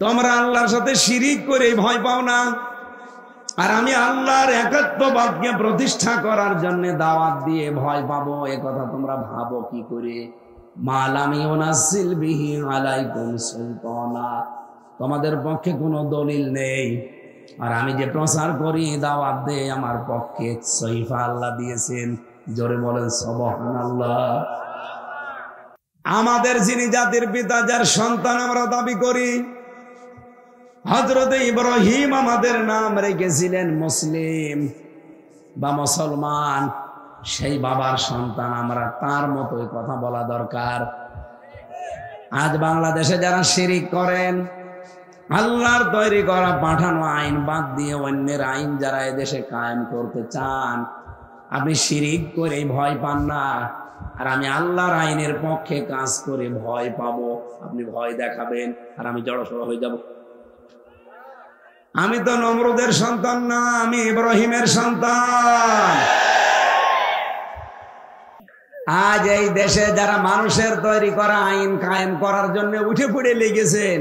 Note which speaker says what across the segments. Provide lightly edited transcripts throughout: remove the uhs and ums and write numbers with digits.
Speaker 1: তোমরা আল্লাহর সাথে শিরিক করে ভয় পাও না, আর আমি আল্লাহর একাত্মবাদকে প্রতিষ্ঠা করার জন্য দাওয়াত দিয়ে ভয় পাবো, এ কথা তোমরা ভাবো কি করে? মা লাম ইউনাজ্জিল বিহি আলাইকুম সুলতানা, তোমাদের পক্ষে কোনো দলিল নেই, আর আমি যে প্রচার করি দাওয়াত দেই আমার পক্ষে সহিফা আল্লাহ দিয়েছেন। জোরে বলেন সুবহানাল্লাহ। আমাদের যিনি জাতির পিতা, যার সন্তান আমরা দাবি করি, হযরত ইব্রাহিম আমাদের নাম রেখেছিলেন মুসলিম বা মুসলমান, সেই বাবার সন্তান আমরা, তার মতোই কথা বলা দরকার। আজ বাংলাদেশে যারা শিরিক করেন, আল্লাহর তৈরি করা পাঠানো আইন বাদ দিয়ে অন্যের আইন যারা এদেশে কায়েম করতে চান, আপনি শিরিক করে ভয় পান না, আর আমি আল্লাহর আইনের পক্ষে কাজ করে ভয় পাবো। আপনি ভয় দেখাবেন আর আমি জড়সড় হয়ে যাব। আমি তো নমরুদের সন্তান না, আমি ইব্রাহিমের সন্তান। আজ এই দেশে যারা মানুষের তৈরি করা আইন কায়েম করার জন্য উঠে পড়ে লেগেছেন,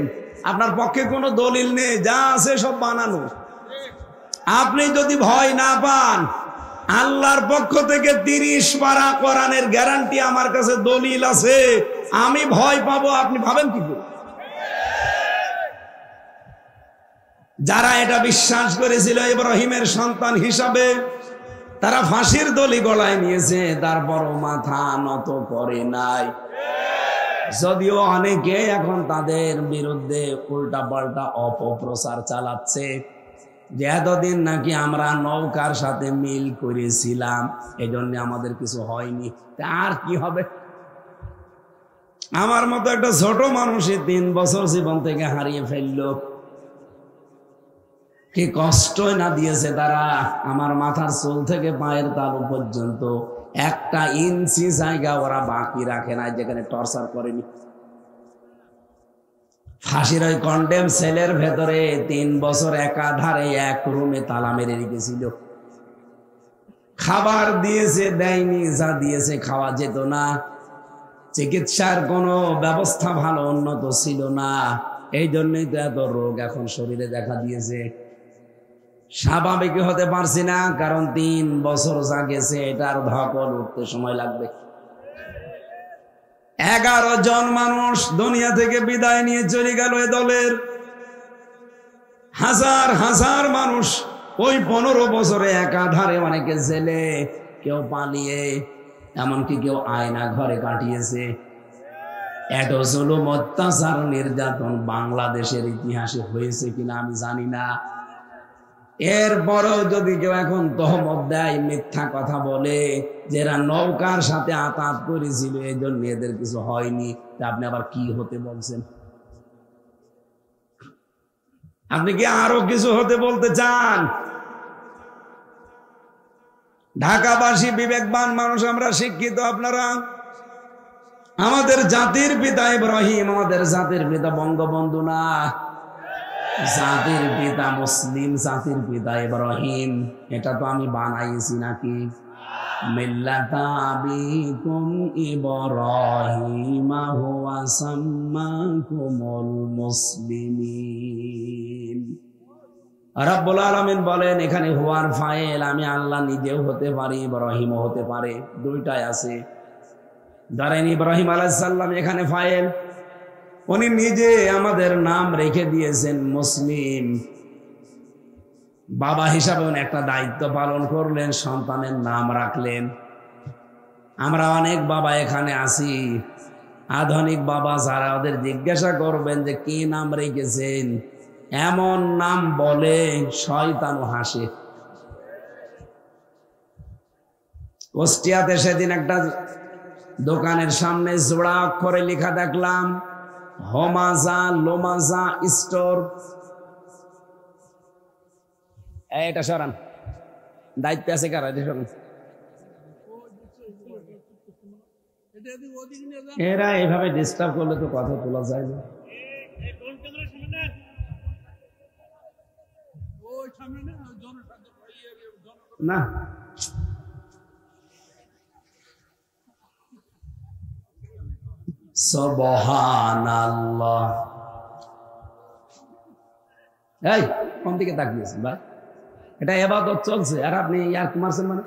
Speaker 1: আপনার পক্ষে কোনো দলিল নেই, যা আছে সব বানানো। আপনি যদি ভয় না পান, আল্লাহর পক্ষ থেকে 30 পারা কোরআনের গ্যারান্টি আমার কাছে দলিল আছে, আমি ভয় পাবো, আপনি ভাবেন কি করে? যারা এটা বিশ্বাস করেছিল ইব্রাহিমের সন্তান হিসাবে, তারা ফাঁসির দড়ি গলায় নিয়েছে, তারপরও মাথা নত করে নাই। যদিও অনেকে এখন তাদের বিরুদ্ধে উল্টা পাল্টা অপপ্রচার চালাচ্ছে, যে এতদিন নাকি আমরা নৌকার সাথে মিল করেছিলাম, এজন্য আমাদের কিছু হয়নি। আর কি হবে? আমার মতো একটা ছোট মানুষই 3 বছর জীবন থেকে হারিয়ে ফেললো, কি কষ্ট না দিয়েছে তারা। আমার মাথার চুল থেকে পায়ের তালু পর্যন্ত 1 ইঞ্চি জায়গা ওরা বাকি রাখে না যেখানে টর্চার করেনি। ফাঁসির ওই কন্ডেম সেলের ভেতরে 3 বছর একাধারে এক রুমে তালা মেরে রেখেছিল। খাবার দিয়েছে, দেয়নি, যা দিয়েছে খাওয়া যেত না। চিকিৎসার কোনো ব্যবস্থা ভালো উন্নত ছিল না, এই জন্যই তো এত রোগ এখন শরীরে দেখা দিয়েছে। স্বাভাবিক হতে পারছি না, কারণ 3 বছর যা গেছে এটার ধকল উঠতে সময় লাগবে। 11 জন মানুষ দুনিয়া থেকে বিদায় নিয়ে চলে গেল এ দলের। হাজার হাজার মানুষ ওই 15 বছরে একাধারে, অনেকে জেলে, কেউ পালিয়ে, এমনকি কেউ আয়না ঘরে কাটিয়েছে। এত জুলুম, অত্যাচার, নির্যাতন বাংলাদেশের ইতিহাসে হয়েছে কিনা আমি জানি না। এরপরেও যদি কেউ এখন তহমত দেয়, মিথ্যা কথা বলে, যারা নৌকার সাথে আতাত করেছিল এই জন্য এদের কিছু হয়নি, আপনি আবার কি হতে বলছেন? আপনি কি আরো কিছু হতে বলতে চান? ঢাকাবাসী বিবেকবান মানুষ, আমরা শিক্ষিত, আপনারা। আমাদের জাতির পিতা ইব্রাহিম, আমাদের জাতির পিতা বঙ্গবন্ধু না, জাতির পিতা মুসলিম, জাতির পিতা ইব্রাহিম। এটা তো আমি বানাইছি নাকি? মিল্লাতা আবিকুম ইব্রাহিম হুয়া সাম্মাকুমুল মুসলিমিন। রব্বুল আলামিন বলেন, এখানে হুয়ার ফাইল, আমি আল্লাহ নিজেও হতে পারি, ইব্রাহিমও হতে পারে, দুইটাই আছে। ধরেন ইব্রাহিম আলাইহিস সালাম এখানে ফাইল, উনি নিজে আমাদের নাম রেখে দিয়েছেন মুসলিম। বাবা হিসাবে উনি একটা দায়িত্ব পালন করলেন, সন্তানের নাম রাখলেন। আমরা অনেক বাবা এখানে আছি, আধুনিক বাবা যারা, ওদের জিজ্ঞাসা করবেন যে কি নাম রেখেছেন, এমন নাম বলে শয়তানও হাসে। কুষ্টিয়াতে সেদিন একটা দোকানের সামনে জোড়া অক্ষরে লেখা দেখলাম, হোমাজা লোমাজা স্টোর। এটা সরান, দায়িত্ব আছে কারা? এরা এইভাবে ডিস্টার্ব করলে তো কথা তোলা যায় না। না, সুবহানাল্লাহ। এই কোন দিকে তাকিয়েছেন ভাই? এটা ইবাদত চলছে আর আপনি ইয়ার কি মারছেন মানে?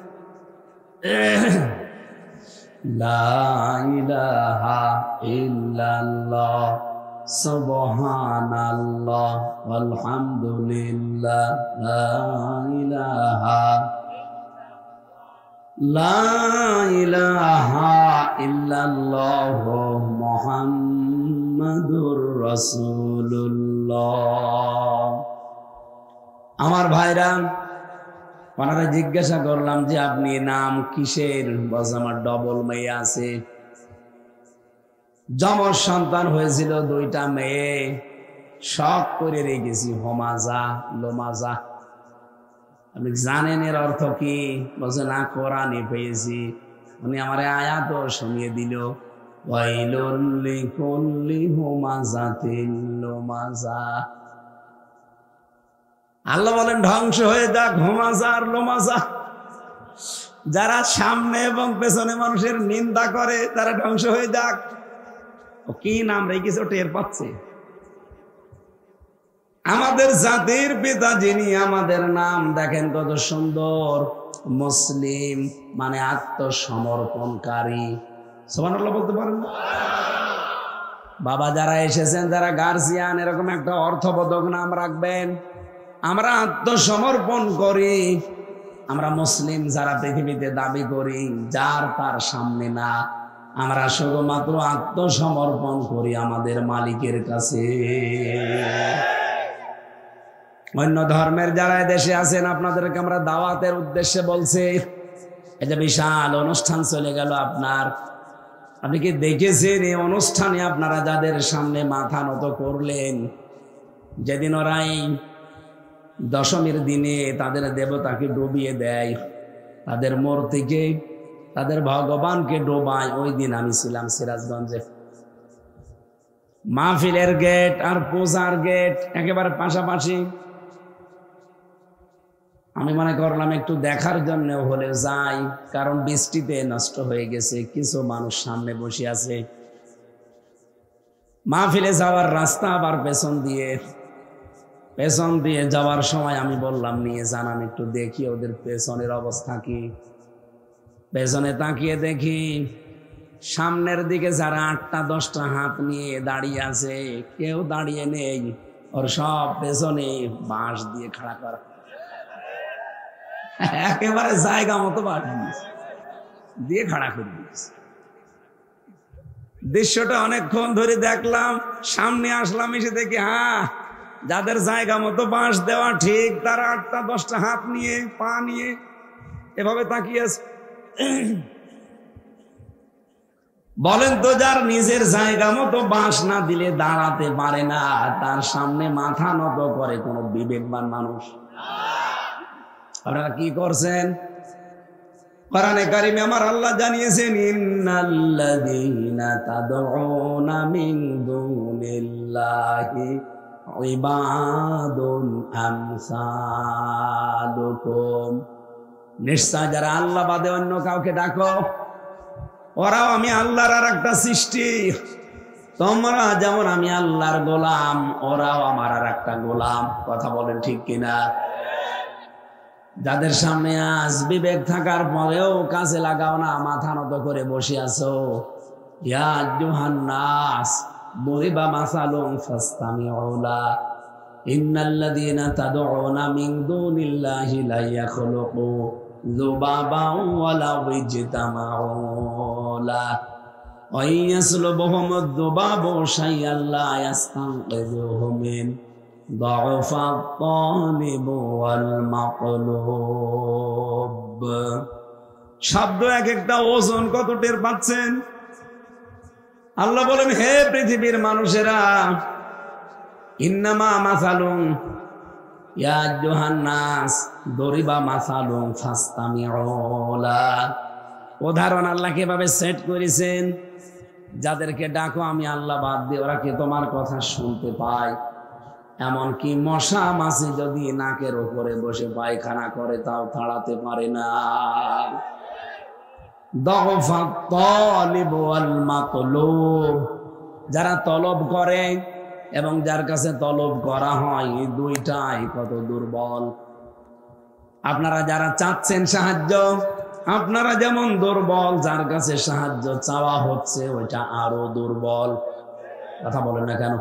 Speaker 1: লা ইলাহা ইল্লাল্লাহ সুবহানাল্লাহ আলহামদুলিল্লাহ লা ইলাহা ইল্লাল্লাহ মুহাম্মাদুর রাসূলুল্লাহ। আমার ভাইরা, ওনারা জিজ্ঞাসা করলাম যে আপনি নাম কিসের? বলছে আমার ডবল মেয়ে আছে, যমজ সন্তান হয়েছিল, 2টা মেয়ে, শখ করে রেখেছি হোমাজা লোমাজা। আপনি জানেন এর অর্থ কি? বলছে না, কোরআনে পেয়েছি। উনি আমার আয়াত শুনিয়ে দিল, ওয়াইলুল লিকুল্লি হুমাজাতিল লুমাজা। আল্লাহ বলেন ধ্বংস হয়ে যাক হোমাজা আর লোমাজা। যারা সামনে এবং পেছনে মানুষের নিন্দা করে তারা ধ্বংস হয়ে যাক। ও কি নাম রেখেছে টের পাচ্ছে? আমাদের জাতির পিতা যিনি, আমাদের নাম দেখেন কত সুন্দর, মুসলিম মানে আত্মসমর্পণকারী। সুবহানাল্লাহ বলতে পারেন? বাবা যারা এসেছেন, যারা গার্জিয়ান, এরকম একটা অর্থবোধক নাম রাখবেন। আমরা আত্মসমর্পণ করি, আমরা মুসলিম যারা পৃথিবীতে দাবি করি, যার তার সামনে না, আমরা শুধুমাত্র আত্মসমর্পণ করি আমাদের মালিকের কাছে। অন্য ধর্মের যারা দেশে আছেন, আপনাদেরকে আমরা দাওয়াতের উদ্দেশ্যে বলছি। এই যে বিশাল অনুষ্ঠান চলে গেল আপনার, আপনি কি দেখেছেন এই অনুষ্ঠানে আপনারা যাদের সামনে মাথা নত করলেন? যেদিন ওরাই দশমীর দিনে তাদের দেবতাকে ডুবিয়ে দেয়, তাদের মূর্তিকে, তাদের ভগবানকে ডোবায়, ওই দিন আমি ছিলাম সিরাজগঞ্জে। মাহফিলের গেট আর পূজার গেট একেবারে পাশাপাশি। আমি মনে করলাম একটু দেখার জন্য হলে যাই, কারণ বৃষ্টিতে নষ্ট হয়ে গেছে, কিছু মানুষ সামনে বসে আছে। মাহফিলে যাওয়ার রাস্তা আবার পেছন দিয়ে যাওয়ার সময় আমি বললাম নিয়ে যান, আমি একটু দেখি ওদের পেছনের অবস্থা কি। পেছনে তাকিয়ে দেখি সামনের দিকে যারা 8টা 10টা হাত নিয়ে দাঁড়িয়ে আছে, কেউ দাঁড়িয়ে নেই, ওর সব পেছনে বাঁশ দিয়ে খাড়া করা, একেবারে জায়গা মতো বাঁশ দিয়ে খাড়া করে দিয়েছে। দৃশ্যটা অনেকক্ষণ ধরে দেখলাম, সামনে আসলাম, এসে দেখি হ্যাঁ, যাদের জায়গা মতো বাঁশ দেওয়া ঠিক, তারা 8টা 10টা হাত নিয়ে পা নিয়ে এভাবে তাকিয়ে আছে। বলেন তো, যার নিজের জায়গা মতো বাঁশ না দিলে দাঁড়াতে পারে না, তার সামনে মাথা নত করে কোন বিবেকবান মানুষ? আপনারা কি করছেন? কোরআনে কারিমে আমার আল্লাহ জানিয়েছেন, ইন্নাল্লাযীনা তাদউনা মিন দুনিল্লাহি ইবাদুন আমসালুকুম। নিশ্চয় যারা আল্লাহ বাদে অন্য কাউকে ডাকো, ওরাও আমি আল্লাহর আর একটা সৃষ্টি। তোমরা যেমন আমি আল্লাহর গোলাম, ওরাও আমার আর একটা গোলাম। কথা বলেন ঠিক কিনা? যাদের সামনে আজ বিবেক থাকার পরেও কাজে লাগাও না, মাথা নত করে বসে আছো। ইয়া আইয়ুহান নাস বুরিবা মাসালুন ফাসতামিউ লা ইন্নাল্লাযীনা তাদউনা মিন দুনিল্লাহি লা ইয়াখলুকু যুবাবান ওয়ালাউ ইজতামাউ লা ওয়া ইয়াসলুবুহুমুদ যুবাবু শাইআন লা ইয়াস্তানকিযুহু মিন ضعفাত তালিব ওয়াল মাকলুব। শব্দ এক একটা ওজন কত টের পাচ্ছেন? আল্লাহ বলেন, হে পৃথিবীর মানুষেরা, ইন্নামা মাসালুন ইয়া আইয়ুহান নাস দরিবা মাসালুন ফাসতামিউ লা। উদাহরণ আল্লাহ কিভাবে সেট করেছেন, যাদেরকে ডাকো আমি আল্লাহ বাদ দিয়ে, ওরা কি তোমার কথা শুনতে পায়? এমনকি মশা মাছি যদি নাকের উপরে বসে পায়খানা করে তাও তাড়াতে পারে না। যারা তলব করে এবং যার কাছে তলব করা হয়, এই দুইটাই কত দুর্বল। আপনারা যারা চাচ্ছেন সাহায্য, আপনারা যেমন দুর্বল, যার কাছে সাহায্য চাওয়া হচ্ছে ওইটা আরো দুর্বল। কথা বলেন না কেন?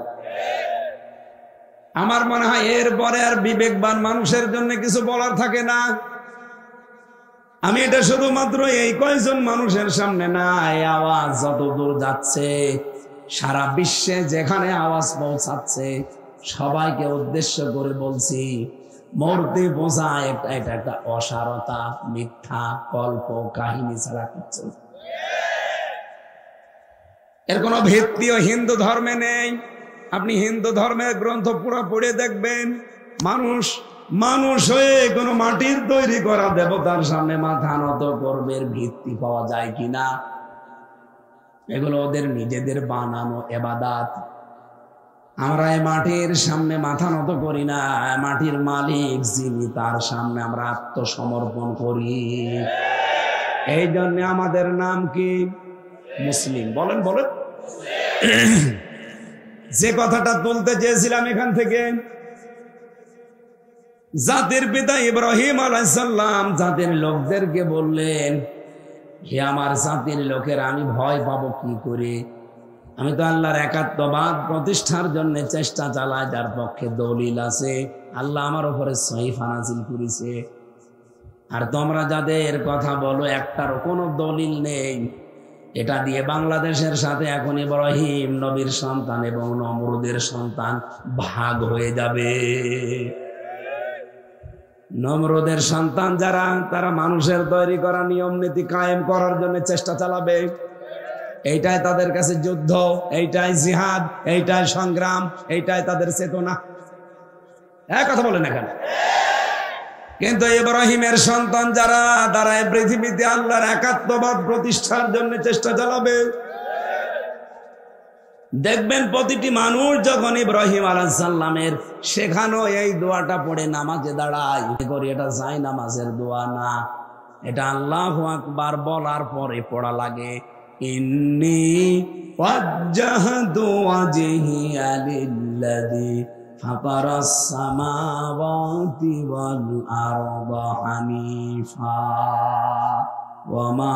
Speaker 1: আমার মনে হয় এরপরে আর বিবেকবান মানুষের জন্য কিছু বলার থাকে না। আমি এটা শুধুমাত্র এই কয়জন মানুষের সামনে না, এই আওয়াজ যত দূর যাচ্ছে, সারা বিশ্বে যেখানে আওয়াজ পৌঁছাচ্ছে, সবাইকে উদ্দেশ্য করে বলছি, মূর্তি বোঝা এটা একটা অসারতা, মিথ্যা কল্প কাহিনী ছাড়া কিছু। এর কোনো ভিত্তিও হিন্দু ধর্মে নেই। আপনি হিন্দু ধর্মের গ্রন্থ পুরো পড়ে দেখবেন, মানুষ হয়ে কোনো মাটির তৈরি করা দেবতার সামনে মাথা নত করবে, ভিত্তি পাওয়া যায় কিনা? এগুলো ওদের নিজেদের বানানো ইবাদত। আমরা এই মাটির সামনে মাথা নত করি না, মাটির মালিক যিনি, তার সামনে আমরা আত্মসমর্পণ করি। এই জন্য আমাদের নাম কি? মুসলিম। বলেন বলেন। যে কথাটা তুলতে চেয়েছিলাম এখান থেকে, জাতির পিতা ইব্রাহিম আলাইহিস সালাম জাতির লোকদেরকে বললেন, হে আমার জাতির লোকেরা, আমি ভয় পাবো কি করে? আমি তো আল্লাহর একাত্মবাদ প্রতিষ্ঠার জন্য চেষ্টা চালাই, যার পক্ষে দলিল আছে। আল্লাহ আমার উপরে সহিফা নাযিল করেছে। আর তোমরা যাদের কথা বলো, একটারও কোনো দলিল নেই। এটা দিয়ে বাংলাদেশের সাথে এখন ইব্রাহিম নবীর সন্তান এবং নমরুদের সন্তান ভাগ হয়ে যাবে। নমরুদের সন্তান যারা, তারা মানুষের তৈরি করা নিয়ম নীতি কায়েম করার জন্য চেষ্টা চালাবে। এইটাই তাদের কাছে যুদ্ধ, এইটাই জিহাদ, এইটাই সংগ্রাম, এইটাই তাদের চেতনা। এক কথা বলেন না কেন? কিন্তু ইব্রাহিমের সন্তান যারা, তারা এই পৃথিবীতে আল্লাহর একাত্মবাদ প্রতিষ্ঠার জন্য চেষ্টা চালাবে। দেখবেন প্রতিটি মানুষ যখন ইব্রাহিম আলাইহিস সালামের শেখানো এই দোয়াটা পড়ে নামাজে দাঁড়ায়, এটা যাই নামাজের দোয়া না, এটা আল্লাহু আকবার বলার পরে পড়া লাগে। ইন্নী ওয়াজ্জাহতু ওয়াজহিয়া লিল্লাযী ফাতারাস সামাওয়াতি ওয়াল আরদা হানিফা ওয়া মা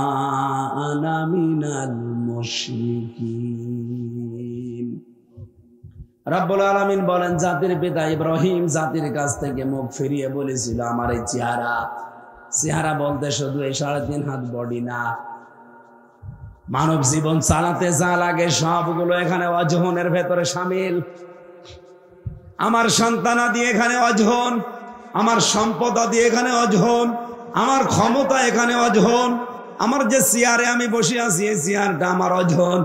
Speaker 1: আনা মিনাল মুশরিকিন। রব্বুল আলামিন বলেন, জাতির পিতা ইব্রাহিম জাতির কাছ থেকে মুখ ফিরিয়ে বলেছিল, আমার এই চেহারা বলতে শুধু এই 3.5 হাত বডি না, মানব জীবন চালাতে যা লাগে সবগুলো এখানে অজহনের ভেতরে শামিল। আমার সন্তানাদি এখানে অজহন, আমার সম্পদ আদি এখানে অজহন, আমার ক্ষমতা এখানে অজহন, আমার যে চেয়ারে আমি বসে আছি এই চেয়ারটা আমার অজহন।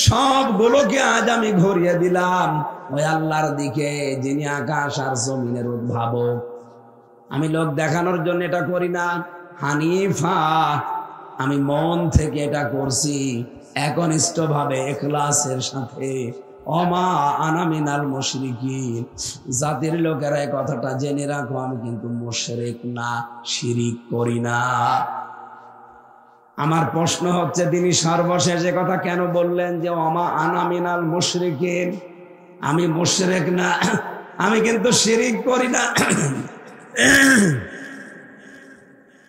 Speaker 1: সবগুলোকে আজ আমি ঘুরিয়ে দিলাম ওই আল্লাহর দিকে, যিনি আকাশ আর জমিনের উদ্ভাবক। আমি লোক দেখানোর জন্য এটা করি না, হানিফা, আমি মন থেকে এটা করছি, একনিষ্ঠভাবে ইখলাসের সাথে। ওমা আনা মিনাল মুশরিকিন। জাতির লোকেরা এই কথাটা জেনে রাখো, আমি কিন্তু মুশরিক না, শিরিক করি না। আমার প্রশ্ন হচ্ছে, তিনি সর্বশেষে কথা কেন বললেন যে ওমা আনা মিনাল মুশরিকিন? আমি মুশরিক না, আমি কিন্তু শিরিক করি না।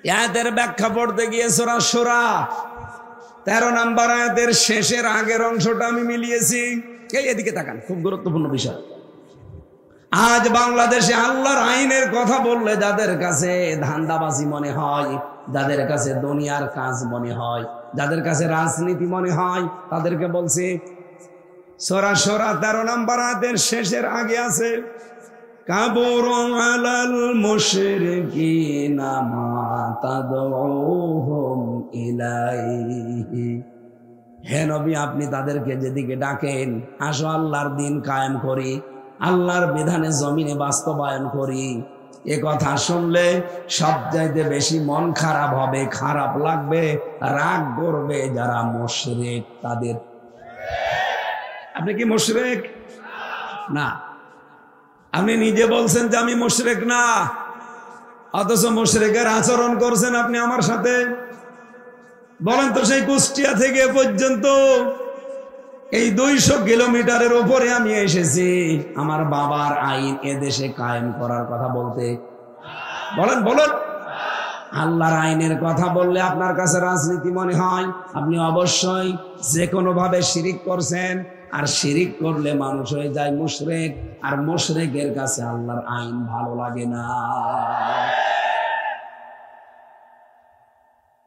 Speaker 1: আয়াতের ব্যাখ্যা পড়তে গিয়ে সূরা শূরা 13 নম্বর আয়াতের শেষের আগের অংশটা আমি মিলিয়েছি। এদিকে তাকান, খুব গুরুত্বপূর্ণ বিষয়। আজ বাংলাদেশে আল্লাহর আইনের কথা বললে যাদের কাছে ধান্দাবাজি মনে হয়, যাদের কাছে দুনিয়ার কাজ মনে হয়, যাদের কাছে রাজনীতি মনে হয়, তাদেরকে বলছি সূরা শূরা 13 নম্বর আয়াতের শেষের আগে আছে, কাবুরু আলাল মুশরিকিনা মা তাদউহুম ইলাইহি। হে নবী, আপনি তাদেরকে যেদিকে ডাকেন, আসো আল্লাহর দিন কায়েম করি, আল্লাহর বিধানে জমিনে বাস্তবায়ন করি, এ কথা শুনলে সবচাইতে বেশি মন খারাপ হবে, খারাপ লাগবে, রাগ করবে যারা মুশরিক তাদের। আপনি কি মুশরিক না? আপনি নিজে বলছেন যে আমি মুশরিক না, অথচ মুশরিকের আচরণ করছেন আপনি আমার সাথে। বলেন তো, সেই কুষ্টিয়া থেকে পর্যন্ত এই 200 কিলোমিটারের উপরে আমি এসেছি আমার বাবার আইন এদেশে কায়েম করার কথা বলতে। বলেন বলেন, আল্লাহর আইনের কথা বললে আপনার কাছে রাজনীতি মনে হয়? আপনি অবশ্যই যে কোনো ভাবে শিরিক করছেন, আর শিরিক করলে মানুষ হয়ে যায় মুশরিক, আর মুশরিকের কাছে আল্লাহর আইন ভালো লাগে না।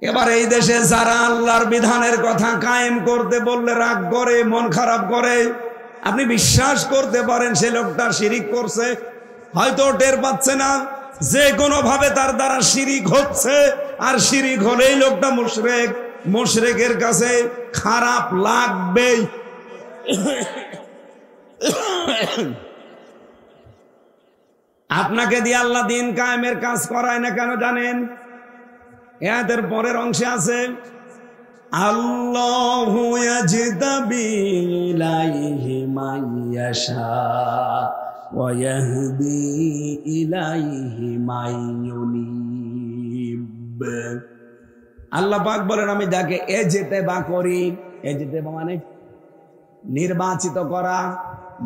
Speaker 1: এবার এই দেশে যারা আল্লাহর বিধানের কথা কায়েম করতে বললে রাগ করে, মন খারাপ করে, আপনি বিশ্বাস করতে পারেন সে লোকটা শিরিক করছে, হয়তো টের পাচ্ছে না, যে কোনো ভাবে তার দ্বারা শিরিক হচ্ছে, আর শিরিক হলেই লোকটা মুশরিক, মুশরিকের কাছে খারাপ লাগবেই। আপনাকে দিয়ে আল্লাহ দিন কায়েমের কাজ করায় না কেন জানেন? এদের পরের অংশে আছে আল্লাহু ইয়াজতাবি ইলাইহি মাইয়াশা ওয়া ইয়াহদি ইলাইহি মাইয়ুনিব। আল্লাহ পাক বলেন, আমি যাকে এজতেবা করি, এজতেবা মানে নির্বাচিত করা,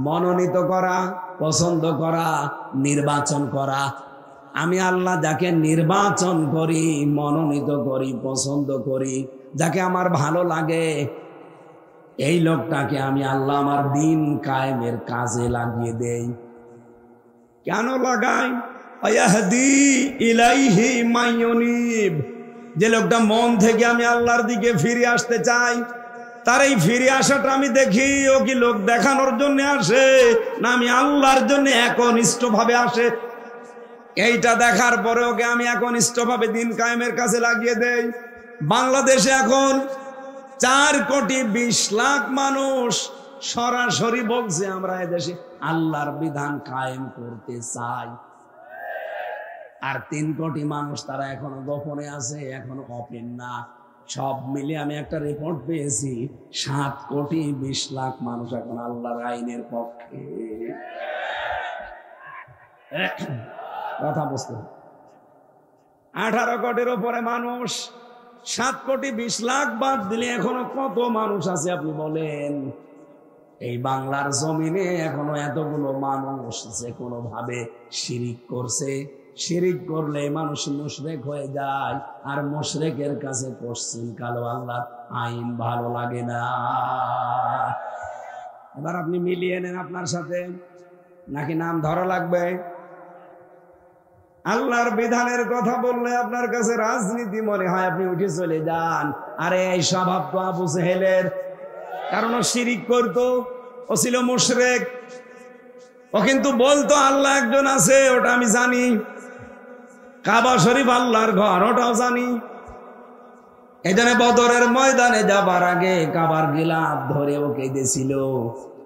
Speaker 1: মনোনীত করা, পছন্দ করা, নির্বাচন করা। আমি আল্লাহ যাকে নির্বাচন করি, মনোনীত করি, পছন্দ করি, যাকে আমার ভালো লাগে, এই লোকটাকে আমি আল্লাহ আমার দিন কায়েমের কাজে লাগিয়ে দেই। কেন লাগাই? ইয়াহদি ইলাইহি মাইয়ুনিব। যে লোকটা মন থেকে আমি আল্লাহর দিকে ফিরে আসতে চাই, তার এই ফিরে আসাটা আমি দেখি ও কি লোক দেখানোর জন্য আসে, না আমি আল্লাহর জন্য একনিষ্ঠ ভাবে আসে। এইটা দেখার পরে ওকে আমি একনিষ্ঠ ভাবে দিন কায়েমের কাছে লাগিয়ে দেই। বাংলাদেশে এখন 4,20,00,000 মানুষ সরাসরি বলছে আমরা এদেশে আল্লাহর বিধান কায়েম করতে চাই, আর 3 কোটি মানুষ তারা এখনো গোপনে আছে, এখনো ওপেন না। সব মিলে আমি একটা রিপোর্ট পেয়েছি, 7,20,00,000 মানুষ এখন আল্লাহর আইনের পক্ষে। কথা বুঝতে, 18 কোটির উপরে মানুষ, 7,20,00,000 বাদ দিলে এখনো কত মানুষ আছে আপনি বলেন? এই বাংলার জমিনে এখনো এতগুলো মানুষ যে কোনো ভাবে শিরিক করছে। শিরিক করলে মানুষ মুশরিক হয়ে যায়, আর মুশরিকের কাছে পশ্চিম কালো আল্লাহর আইন ভালো লাগে না। এবার আপনি মিলিয়ে নেন আপনার সাথে, নাকি নাম ধরা লাগবে? আল্লাহর বিধানের কথা বললে আপনার কাছে রাজনীতি মনে হয়, আপনি উঠে চলে যান। আরে এই স্বভাব তো আবু জেহেলের, কারণ ও শিরিক করতো, ও ছিল মুশরিক। ও কিন্তু বলতো আল্লাহ একজন আছে, ওটা আমি জানি। কাবা শরীফ আল্লাহর ঘর, ওটাও জানি। এই জন্য বদরের ময়দানে যাবার আগে কাবার গিলাফ ধরে ও কেঁদেছিল।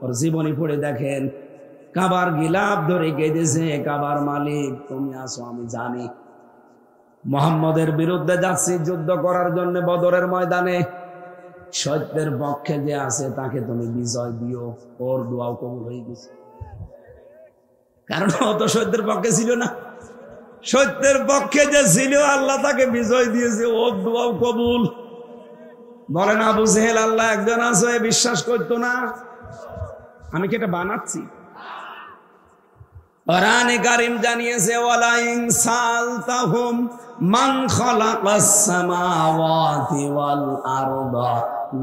Speaker 1: ওর জীবনী পড়ে দেখেন, কাবার গিলাফ ধরে কেঁদেছে, কাবার মালিক তুমি আসো, আমি জানি মুহাম্মদের বিরুদ্ধে যাচ্ছি যুদ্ধ করার জন্য বদরের ময়দানে, সত্যের পক্ষে যে আছে তাকে তুমি বিজয় দিও। ওর দোয়াও কবুল হয়ে গেছে, কারণ ও তো সত্যের পক্ষে ছিল না। সত্যের পক্ষে যে ছিল আল্লাহ তাকে বিজয় দিয়েছে, ওর দোয়াও কবুল। বলেন আবু জেহেল আল্লাহ একজন আছে বিশ্বাস করতো না? আমি কি এটা বানাচ্ছি? কোরআনে কারীম জানিয়েছে, ওয়ালা ইন সালতাহুম মান খালাকাস সামাওয়াতি ওয়াল আরদা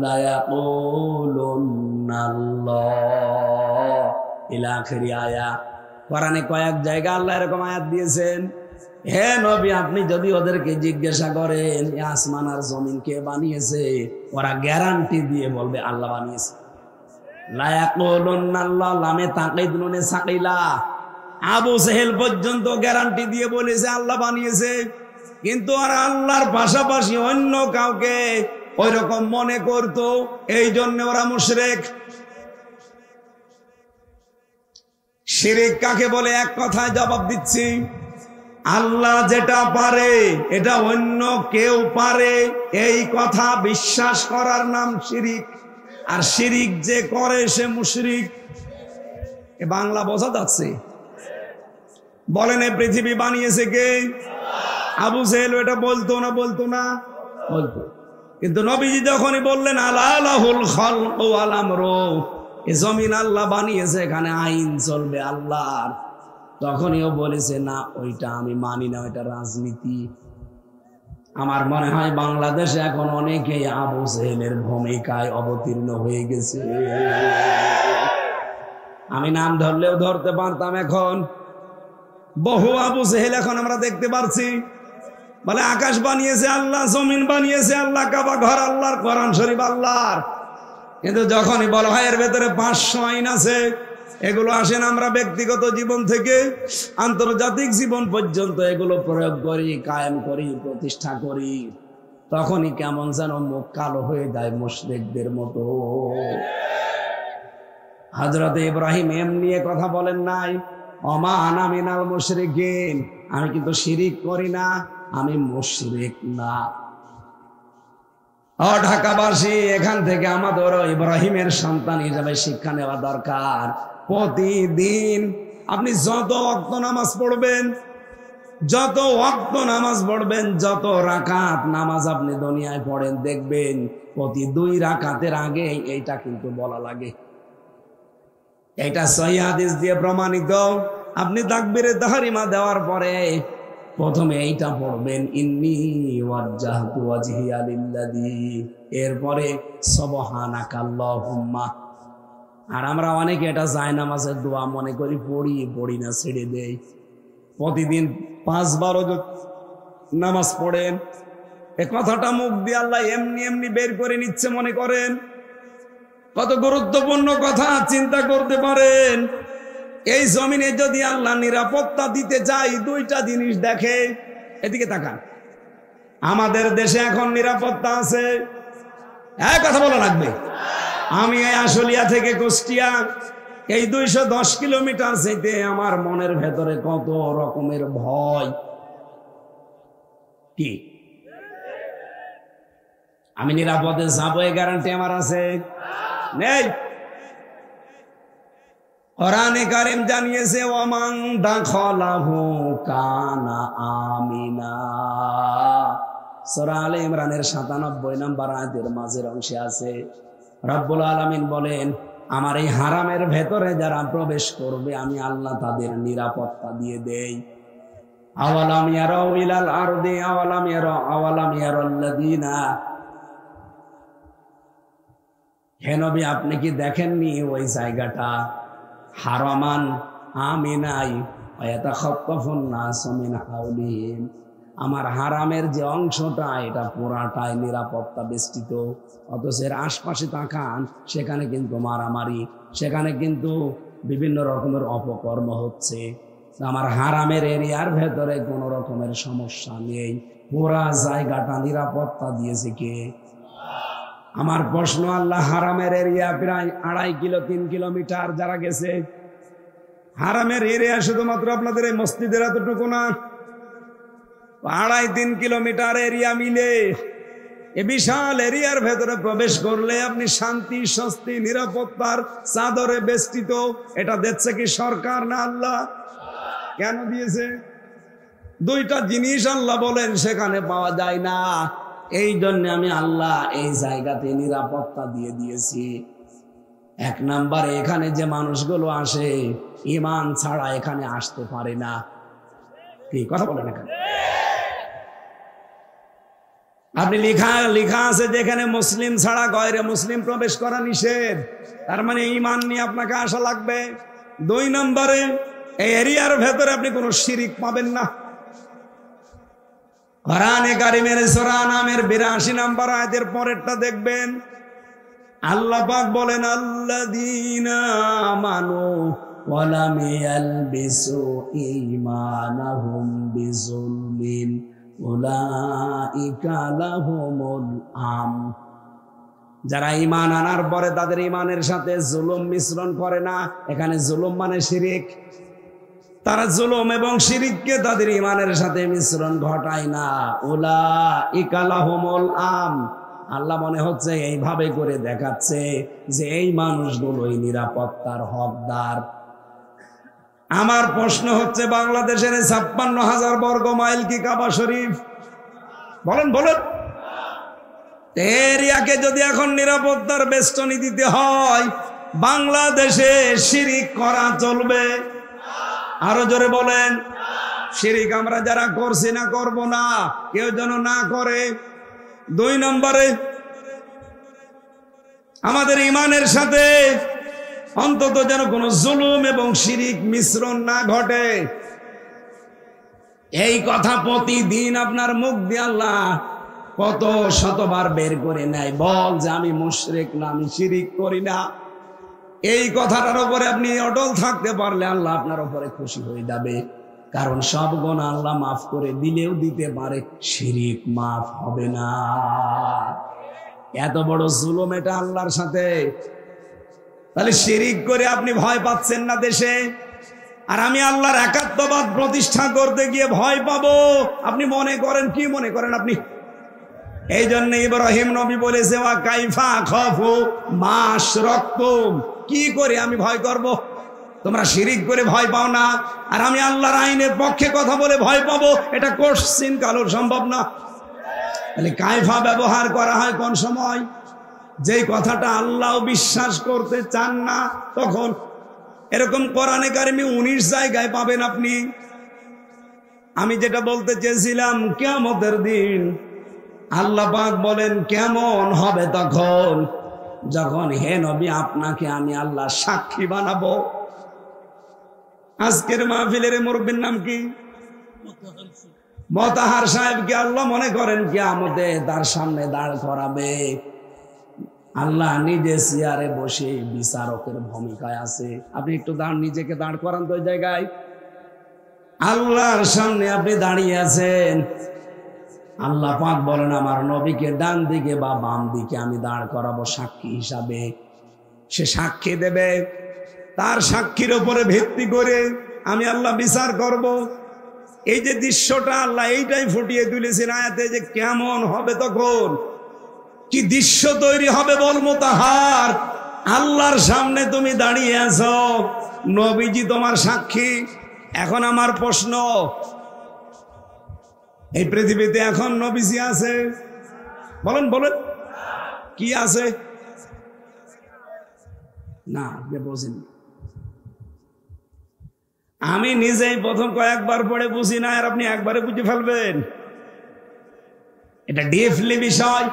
Speaker 1: লা ইয়াকুলুন্নাল্লাহ ইলা আখিরি আয়াত। কোরআনে কয়েক জায়গা আল্লাহ এরকম আয়াত দিয়েছেন, হে নবী আপনি যদি ওদেরকে জিজ্ঞাসা করেন আসমান আর জমিন কে বানিয়েছে, ওরা গ্যারান্টি দিয়ে বলবে আল্লাহ বানিয়েছে। লা ইয়াকুলুন্নাল্লাহ লামে তাকিদ নুনে সাকিলা। আবু জেহেল পর্যন্ত গ্যারান্টি দিয়ে বলেছে আল্লাহ বানিয়েছে, কিন্তু আর আল্লাহর পাশাপাশি অন্য কাউকে ওই রকম মনে করতো, এই জন্য ওরা মুশরিক। শিরিক কাকে বলে এক কথায় জবাব দিচ্ছি, আল্লাহ যেটা পারে এটা অন্য কেউ পারে এই কথা বিশ্বাস করার নাম শিরিক। আর শিরিক যে করে সে মুশরিক। এ বাংলা বোঝা যাচ্ছে? বলেন এই পৃথিবী বানিয়েছে কে? আবু জেহেল এটা বলতো না? বলতো না? বলতো। কিন্তু নবীজি যখনই বললেন আলা লাহুল খালকু ওয়াল আমরু, এই জমিন আল্লাহ বানিয়েছে, এখানে আইন চলবে আল্লাহর, তখনইও বলেছে না ওইটা আমি মানি না, ওইটা রাজনীতি। আমার মনে হয় বাংলাদেশে এখন অনেকেই আবু জেহেলের ভূমিকায় অবতীর্ণ হয়ে গেছে। আমি নাম ধরলেও ধরতে পারতাম, এখন বহু আবু জেহেল এখন আমরা দেখতে পারছি। বলে আকাশ বানিয়েছে আল্লাহ, জমিন বানিয়েছে আল্লাহ, কাবা ঘর আল্লাহর, কোরআন শরীফ আল্লাহর। কিন্তু যখনই বলা হয় এর ভেতরে 500 আইন আছে, এগুলো আসেন আমরা ব্যক্তিগত জীবন থেকে আন্তর্জাতিক জীবন পর্যন্ত এগুলো প্রয়োগ করি, কায়েম করি, প্রতিষ্ঠা করি, তখনই কেমন যেন মুখ কালো হয়ে যায় মুশরিকদের মতো। হযরত ইব্রাহিম এমনি কথা বলেন নাই, ওমা আনা মিনাল মুশরিকিন, আমি কিন্তু শিরিক করি না, আমি মুশরিক না। ও ঢাকাবাসী, এখান থেকে আমাদের ইব্রাহিমের সন্তান হিসেবে শিক্ষা নেওয়া দরকার। প্রতিদিন আপনি যত ওয়াক্ত নামাজ পড়বেন, যত ওয়াক্ত নামাজ পড়বেন, যত রাকাত নামাজ আপনি দুনিয়ায় পড়েন, দেখবেন প্রতি 2 রাকাতের আগে এইটা কিন্তু বলা লাগে। এটা সহিহ হাদিস দিয়ে প্রমাণিত। আপনি তাকবীরে তাহরিমা দেওয়ার পরে প্রথমে এইটা পড়বেন, ইন্নী ওয়াজ্জাহতু ওয়াজহিয়া লিল্লাযী, এরপরে সুবহানাকাল্লাহুম্মা। আর আমরা অনেকে এটা জায়নামাজের দোয়া মনে করি, পড়ি না, ছেড়ে দেই। প্রতিদিন 5 বার নামাজ পড়েন, এ কথাটা মুখ দিয়ে আল্লাহ এমনি এমনি বের করে নিচ্ছে মনে করেন? কত গুরুত্বপূর্ণ কথা চিন্তা করতে পারেন। এই জমিনে যদি আল্লাহ নিরাপত্তা দিতে চাই, 2টা জিনিস দেখে। এদিকে তাকান, আমাদের দেশে এখন নিরাপত্তা আছে? এক কথা বলা লাগবে। আমি এই আশুলিয়া থেকে কুষ্টিয়া, এই 210 কিলোমিটার যেতে আমার মনের ভেতরে কত রকমের ভয়। কি আমি নিরাপদে যাবো এই গ্যারান্টি আমার আছে? নেই। কোরআনে কারীম জানিয়েছে ওয়ামান দাখালাহু কানা আমিনা। সূরা আলে ইমরানের 97 নম্বর আয়াতের মাঝের অংশে আছে, রব্বুল আলামিন বলেন আমার এই হারামের ভেতরে যারা প্রবেশ করবে আমি আল্লাহ তাদের নিরাপত্তা দিয়ে দেই। আওয়ালাম ইয়ারাউ ইলাল আরদি আওয়ালাম ইয়ারাল্লাযিনা, হে নবী আপনি কি দেখেননি ওই জায়গাটা হারামান আমিনাই ওয়ায়াতাখাত্তাফুন নাসু মিন হাওলিহিম, আমার হারামের যে অংশটা এটা পুরাটাই নিরাপত্তা বেষ্টিত, অথচ এর আশপাশে তাকান সেখানে কিন্তু মারামারি, সেখানে কিন্তু বিভিন্ন রকমের অপকর্ম হচ্ছে। আমার হারামের এরিয়ার ভেতরে কোনো রকমের সমস্যা নেই, পুরা জায়গাটা নিরাপত্তা দিয়েছে কে? আমার প্রশ্ন, আল্লাহ হারামের এরিয়া প্রায় 2.5 কিলো 3 কিলোমিটার যারা গেছে, হারামের এরিয়া শুধুমাত্র আপনাদের এই মসজিদের এতটুকু না, 2.5-3 কিলোমিটার এরিয়া মিলে এ বিশাল এরিয়ার ভেতরে প্রবেশ করলে আপনি শান্তি, স্বস্তি, নিরাপত্তার চাদরে বেষ্টিত। এটা দিচ্ছে কি সরকার না আল্লাহ? কেন দিয়েছে? 2টা জিনিস আল্লাহ বলেন সেখানে পাওয়া যায় না, এই জন্য আমি আল্লাহ এই জায়গাতে নিরাপত্তা দিয়ে দিয়েছি। 1 নম্বরে এখানে যে মানুষগুলো আসে ঈমান ছাড়া এখানে আসতে পারে না। কি কথা বলেন? এখানে আপনি লেখা আছে যেখানে মুসলিম ছাড়া গয়রে মুসলিম প্রবেশ করা নিষেধ, তার মানে ঈমান নিয়ে আপনাকে আসা লাগবে। 2 নম্বরে এই এরিয়ার ভেতরে আপনি কোনো শিরিক পাবেন না। কোরআনে কারীমের সূরা নামের 82 নম্বর আয়াতের পরেরটা দেখবেন, আল্লাহ পাক বলেন আল্লাযীনা আমানু ওয়া লাম ইয়ালবিসু ঈমানাহুম বিযুলমিন উলাইকা লাহুমুল আমন, যারা ঈমান আনার পরে তাদের ঈমানের সাথে জুলুম মিশ্রণ করে না। এখানে জুলুম মানে শিরিক, তারা জুলুম এবং শিরিককে তাদের ঈমানের সাথে মিশ্রণ ঘটায় না। উলাইকা লাহুমুল আমন, আল্লাহ মনে হচ্ছে এইভাবে করে দেখাচ্ছে যে এই মানুষগুলোই নিরাপত্তার হকদার। আমার প্রশ্ন হচ্ছে বাংলাদেশের 56,000 বর্গ মাইল কি কাবা শরীফ? বলেন বলেন, এরিয়াকে যদি এখন নিরাপত্তার বেষ্টনী দিতে হয়, বাংলাদেশে শিরিক করা চলবে? আরো জোরে বলেন। শিরিক আমরা যারা করছি না, করব না, কেউ যেন না করে। 2 নম্বরে, আমাদের ইমানের সাথে অন্তত যেন কোনো জুলুম এবং শিরিক মিশ্রণ না ঘটে। এই কথা প্রতিদিন আপনার মুখ দিয়ে আল্লাহ কত শতবার বের করে নেয়, বল যে আমি মুশরিক না, আমি শিরিক করি না। এই কথাটার উপরে আপনি অটল থাকতে পারলে আল্লাহ আপনার উপরে খুশি হয়ে যাবে। কারণ সব গুনাহ আল্লাহ মাফ করে দিলেও দিতে পারে, শিরিক মাফ হবে না। এত বড় জুলুম এটা আল্লাহর সাথে। তাহলে শিরিক করে আপনি ভয় পাচ্ছেন না দেশে, আর আমি আল্লাহর একাত্মবাদ প্রতিষ্ঠা করতে গিয়ে ভয় পাবো। আপনি মনে করেন, কি মনে করেন আপনি? এই জন্য ইব্রাহিম নবী বলেছে, ওয়া কাইফা খাফু মা আশরাকতুম, কি করে আমি ভয় করব? তোমরা শিরিক করে ভয় পাও না, আর আমি আল্লাহর আইনের পক্ষে কথা বলে ভয় পাবো, এটা কোশ্চিন কালো সম্ভব না। তাহলে কাইফা ব্যবহার করা হয় কোন সময়? যেই কথাটা আল্লাহ বিশ্বাস করতে চান না তখন। এরকম কোরআনে কারিমে 19 জায়গায় পাবেন আপনি। আমি যেটা বলতে চেয়েছিলাম, কিয়ামতের দিন আল্লাহ পাক বলেন কেমন হবে তখন, যখন হে নবী আপনাকে আমি আল্লাহ সাক্ষী বানাবো। আজকের মাহফিলের মুরব্বির নাম কি? মোতাহার সাহেবকে আল্লাহ মনে করেন কিয়ামতে তার সামনে দাঁড় করাবে। আল্লাহ নিজে চেয়ারে বসে বিচারকের ভূমিকায় আছে। আপনি একটু নিজেকে দাঁড় করান তো ওই জায়গায়। আল্লাহর সামনে আপনি দাঁড়িয়ে আছেন। আল্লাহ পাক বলেন আমার নবীকে ডান দিকে বা বাম দিকে আমি দাঁড় করাবো সাক্ষী হিসাবে। সে সাক্ষী দেবে, তার সাক্ষীর উপরে ভিত্তি করে আমি আল্লাহ বিচার করব। এই যে দৃশ্যটা আল্লাহ এইটাই ফুটিয়ে তুলেছেন আয়াতে, যে কেমন হবে তখন, কি দৃশ্য তৈরি হবে বল মোতাহার। আল্লাহর সামনে তুমি দাঁড়িয়ে আছো, নবীজি তোমার সাক্ষী। এখন আমার প্রশ্ন, এই পৃথিবীতে এখন নবীজি আছে? বলেন বলেন, কি আছে? না, বুঝিনি। আমি নিজেই প্রথম কয়েকবার পড়ে বুঝি না, আর আপনি একবারে বুঝে ফেলবেন। এটা ডিপলি বিষয়,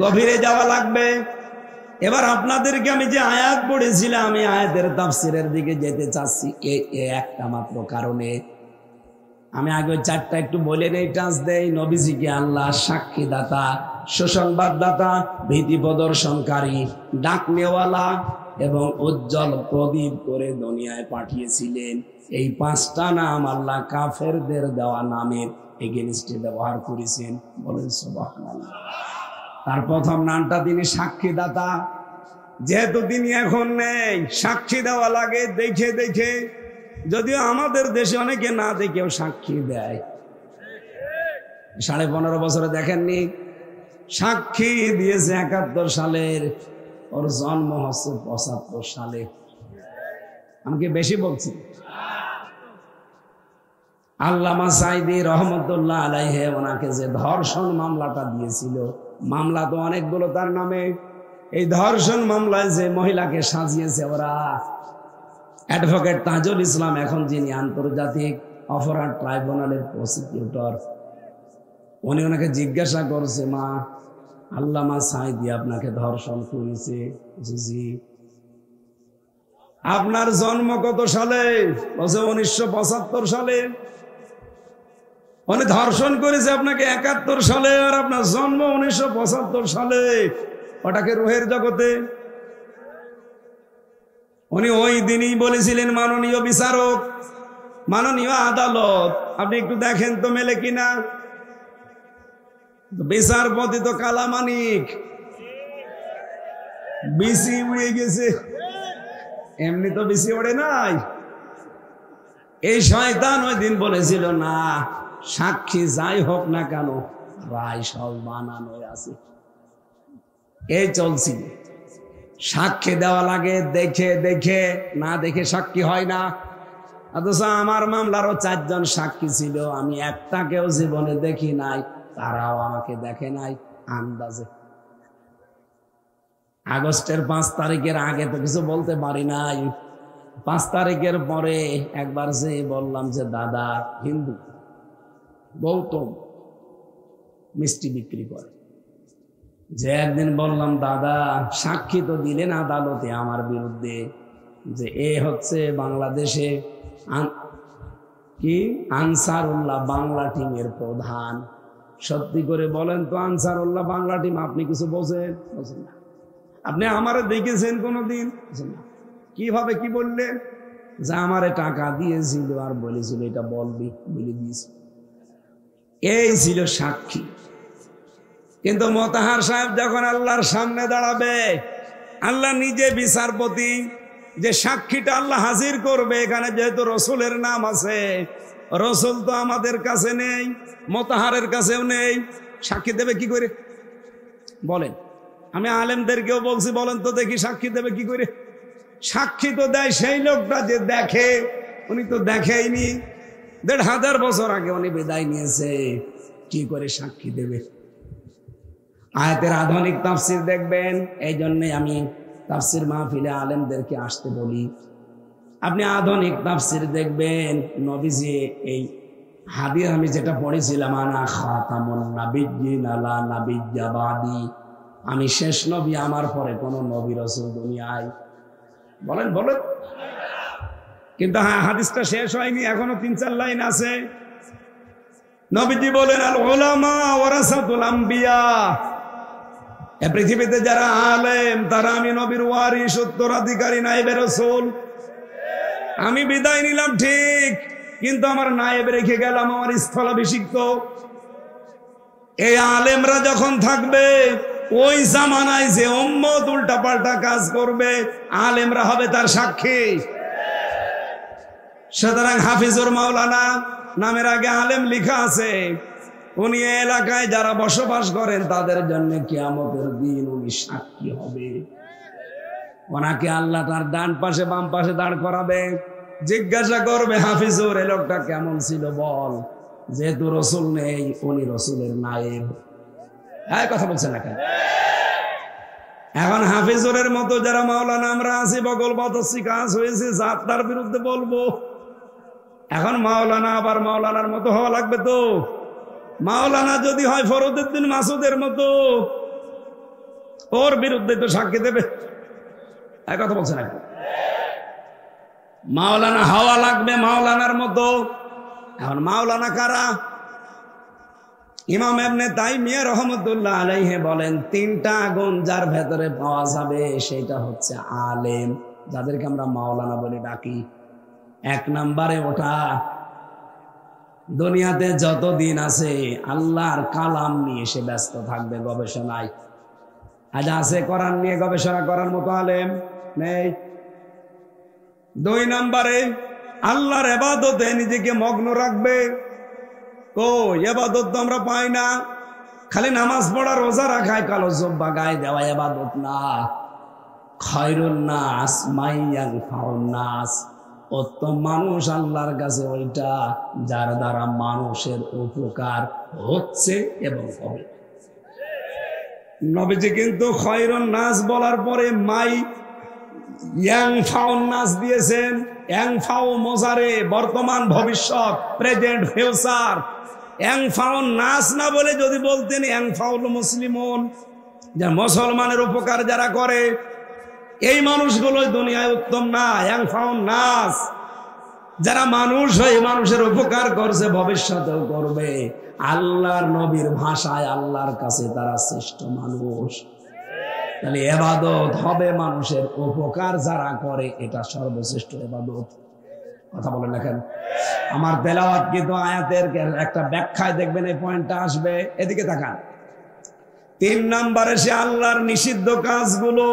Speaker 1: গভীরে যাওয়া লাগবে। এবার আপনাদেরকে আমি যে আয়াত পড়েছিলাম, আমি আয়াতের তাফসিরের দিকে যেতে চাচ্ছি একটা মাত্র কারণে। আমি আগে 4টা একটু বলে নেই, টাচ দেই। নবীজিকে আল্লাহ সাক্ষীদাতা, সুসংবাদদাতা, ভীতি প্রদর্শনকারী, ডাক নেওয়ালা এবং উজ্জ্বল প্রদীপ করে দুনিয়ায় পাঠিয়েছিলেন। এই 5টা নাম আল্লাহ কাফেরদের দেওয়া নামের এগেইনস্টে ব্যবহার করেছেন। বলেন সুবহানাল্লাহ। তার প্রথম নামটা তিনি সাক্ষীদাতা। যেহেতু তিনি এখন নেই, সাক্ষী দেওয়া লাগে দেখে দেখে। যদিও আমাদের দেশে অনেকে না দেখেও সাক্ষী দেয়। 15.5 বছরে দেখেননি, সাক্ষী দিয়েছে 71 সালের, ওর জন্ম হচ্ছে 75 সালে। আমাকে বেশি বলছি। আল্লামা সাঈদী রহমতুল্লাহ আলাইহি ওনাকে যে ধর্ষণ মামলাটা দিয়েছিল, মামলা তো অনেকগুলো তার নামে। এই ধর্ষণ মামলায় যে মহিলাকে সাজিয়েছে ওরা, অ্যাডভোকেট তাজুল ইসলাম, এখন যিনি আন্তর্জাতিক অপরাধ ট্রাইব্যুনালের প্রসিকিউটর, উনি ওনাকে জিজ্ঞাসা করছে, মা আল্লামা সাঈদী আপনাকে ধর্ষণ করেছে? জি। আপনার জন্ম কত সালে? বলছে 1975 সালে। উনি ধর্ষণ করেছে আপনাকে 71 সালে, আর আপনার জন্ম 1975 সালে। ওটাকে রুহের জগতে। উনি ওই দিনই বলেছিলেন, মাননীয় বিচারক, মাননীয় আদালত, আপনি একটু দেখেন তো মেলে কিনা। বিচারপতি তো কালামানিক, বিসি উড়ে গেছে। এমনি তো বিসি ওড়ে নাই। এই শয়তান ওই দিন বলেছিল, না সাক্ষী যাই হোক না কেন, রায় সব বানানো আছে। এই চলছিল। সাক্ষী দেওয়া লাগে দেখে দেখে, না দেখে সাক্ষী হয় না। অথচ আমার মামলারও 4 জন সাক্ষী ছিল, আমি একটাকেও জীবনে দেখি নাই, তারাও আমাকে দেখে নাই। আন্দাজে। আগস্টের 5 তারিখের আগে তো কিছু বলতে পারি নাই। 5 তারিখের পরে একবার যে বললাম যে দাদা হিন্দু গৌতম মিষ্টি বিক্রি করে, যে একদিন বললাম দাদা সাক্ষী তো দিলেন আদালতে আমার বিরুদ্ধে যে এ হচ্ছে বাংলাদেশে কি আনসারুল্লাহ বাংলা টিমের প্রধান, সত্যি করে বলেন তো আনসারুল্লাহ বাংলা টিম আপনি কিছু বোঝেন? বোঝেন না। আপনি আমারে দেখেছেন কোনোদিন? কিভাবে কি বললেন? যে আমারে টাকা দিয়েছিল আর বলেছিল এটা বলবি, বলে দিয়েছি, এই ছিল সাক্ষী। কিন্তু মোতাহার সাহেব যখন আল্লাহর সামনে দাঁড়াবে, আল্লাহ নিজে বিচারপতি, যে সাক্ষীটা আল্লাহ হাজির করবে এখানে, যেহেতু রসুলের নাম আছে, রসুল তো আমাদের কাছে নেই, মোতাহারের কাছেও নেই, সাক্ষী দেবে কি করে বলেন? আমি আলেমদেরকেও বলছি, বলেন তো দেখি সাক্ষী দেবে কি করে? সাক্ষী তো দেয় সেই লোকটা যে দেখে, উনি তো দেখেইনি, 1500 বছর আগে উনি বিদায় নিয়েছে, কি করে সাক্ষী দেবে? আয়াতের আধুনিক তাফসির দেখবেন। এই জন্যে আমি তাফসির মাহফিলে আলেমদেরকে আসতে বলি, আপনি আধুনিক তাফসির দেখবেন। নবীজি এই হাদিস আমি যেটা পড়েছিলাম, আনা খাতামুন নাবিয়্যিন লা নাবিয়্যা বাদি, আমি শেষ নবী, আমার পরে কোন নবী রাসূল দুনিয়ায়, বলেন বলেন। কিন্তু হ্যাঁ, হাদিসটা শেষ হয়নি, এখনো 3-4 লাইন আছে। নবীজি বলেন আল উলামা ওয়ারাসাতুল আম্বিয়া, এই পৃথিবীতে যারা আলেম তারা আমি নবীর ওয়ারিস, উত্তরাধিকারী, নায়েবে রাসূল। আমি বিদায় নিলাম ঠিক, কিন্তু আমার নায়েব রেখে গেলাম, আমার স্থলাভিষিক্ত। এই আলেমরা যখন থাকবে, ওই জামানায় যে উম্মত উল্টা পাল্টা কাজ করবে, আলেমরা হবে তার সাক্ষী। সুতরাং হাফিজুর মাওলানা নামের আগে আলেম লেখা আছে, উনি এলাকায় যারা বসবাস করেন তাদের জন্য কিয়ামতের দিন উনি সাক্ষী হবে। ওনাকে আল্লাহ তার ডান পাশে বাম পাশে দাঁড় করাবে, জিজ্ঞাসা করবে হাফিজুর এই লোকটা কেমন ছিল বল, যেহেতু রসুল নেই উনি রসুলের নায়েব। হ্যাঁ, কথা বলছেন না কেন? এখন হাফিজুরের মতো যারা মাওলানা আমরা আছি, বগল বাতাসি কাজ হয়েছে, তার বিরুদ্ধে বলবো। এখন মাওলানা আবার মাওলানার মতো হওয়া লাগবে তো। মাওলানা যদি হয় ফরদউদ্দিন মাসুদের মতো, ওর বিরুদ্ধে তো সাক্ষী দেবে। এক কথা বলছেন না? মাওলানা হওয়া লাগবে মাওলানার মতো। এখন মাওলানা কারা? ইমাম ইবনে তাইমিয়া রাহমাতুল্লাহ আলাইহি বলেন 3টা গুণ যার ভেতরে পাওয়া যাবে সেটা হচ্ছে আলেম, যাদেরকে আমরা মাওলানা বলে ডাকি। 1 নম্বরে ওটা দুনিয়াতে যত দিন আছে আল্লাহর কালাম নিয়ে সে ব্যস্ত থাকবে, গবেষণায়। আজ আছে কোরআন নিয়ে গবেষণা করার মতো আলেম নেই। 2 নম্বরে আল্লাহর ইবাদতে নিজেকে মগ্ন রাখবে। ইবাদত তো আমরা পাই না, খালি নামাজ পড়া, রোজা রাখায়, কালো জব্বা গায়ে দেওয়া ইবাদত না। খায়রুন নাস মাইয়ানফাউন নাস, উত্তম মানুষ আল্লাহর কাছে ওইটা যার দ্বারা মানুষের উপকার হচ্ছে এবং হবে। নবীজি কিন্তু খায়রুন নাস বলার পরে মাই ইয়ানফাউন নাস দিয়েছেন। ইয়ানফাউ মোজারে, বর্তমান ভবিষ্যৎ, প্রেজেন্ট ফিউচার। ইয়ানফাউন নাস না বলে যদি বলতেন ইয়ানফাউল মুসলিমুন, যা মুসলমানের উপকার যারা করে, এই মানুষগুলো দুনিয়ায় উত্তম না। ইয়ানফাউন নাস, যারা মানুষ হয়ে মানুষের উপকার করছে, ভবিষ্যতেও করবে। আল্লাহর নবীর ভাষায় আল্লাহর কাছে তারা শ্রেষ্ঠ মানুষ। তাহলে ইবাদত হবে মানুষের উপকার যারা করে, এটা সর্বশ্রেষ্ঠ ইবাদত। কথা বলেন না কেন? আমার তেলাওয়াত কিন্তু আয়াতের একটা ব্যাখ্যায় দেখবেন এই পয়েন্টটা আসবে। এদিকে তাকান। 3 নম্বরে সে আল্লাহর নিষিদ্ধ কাজগুলো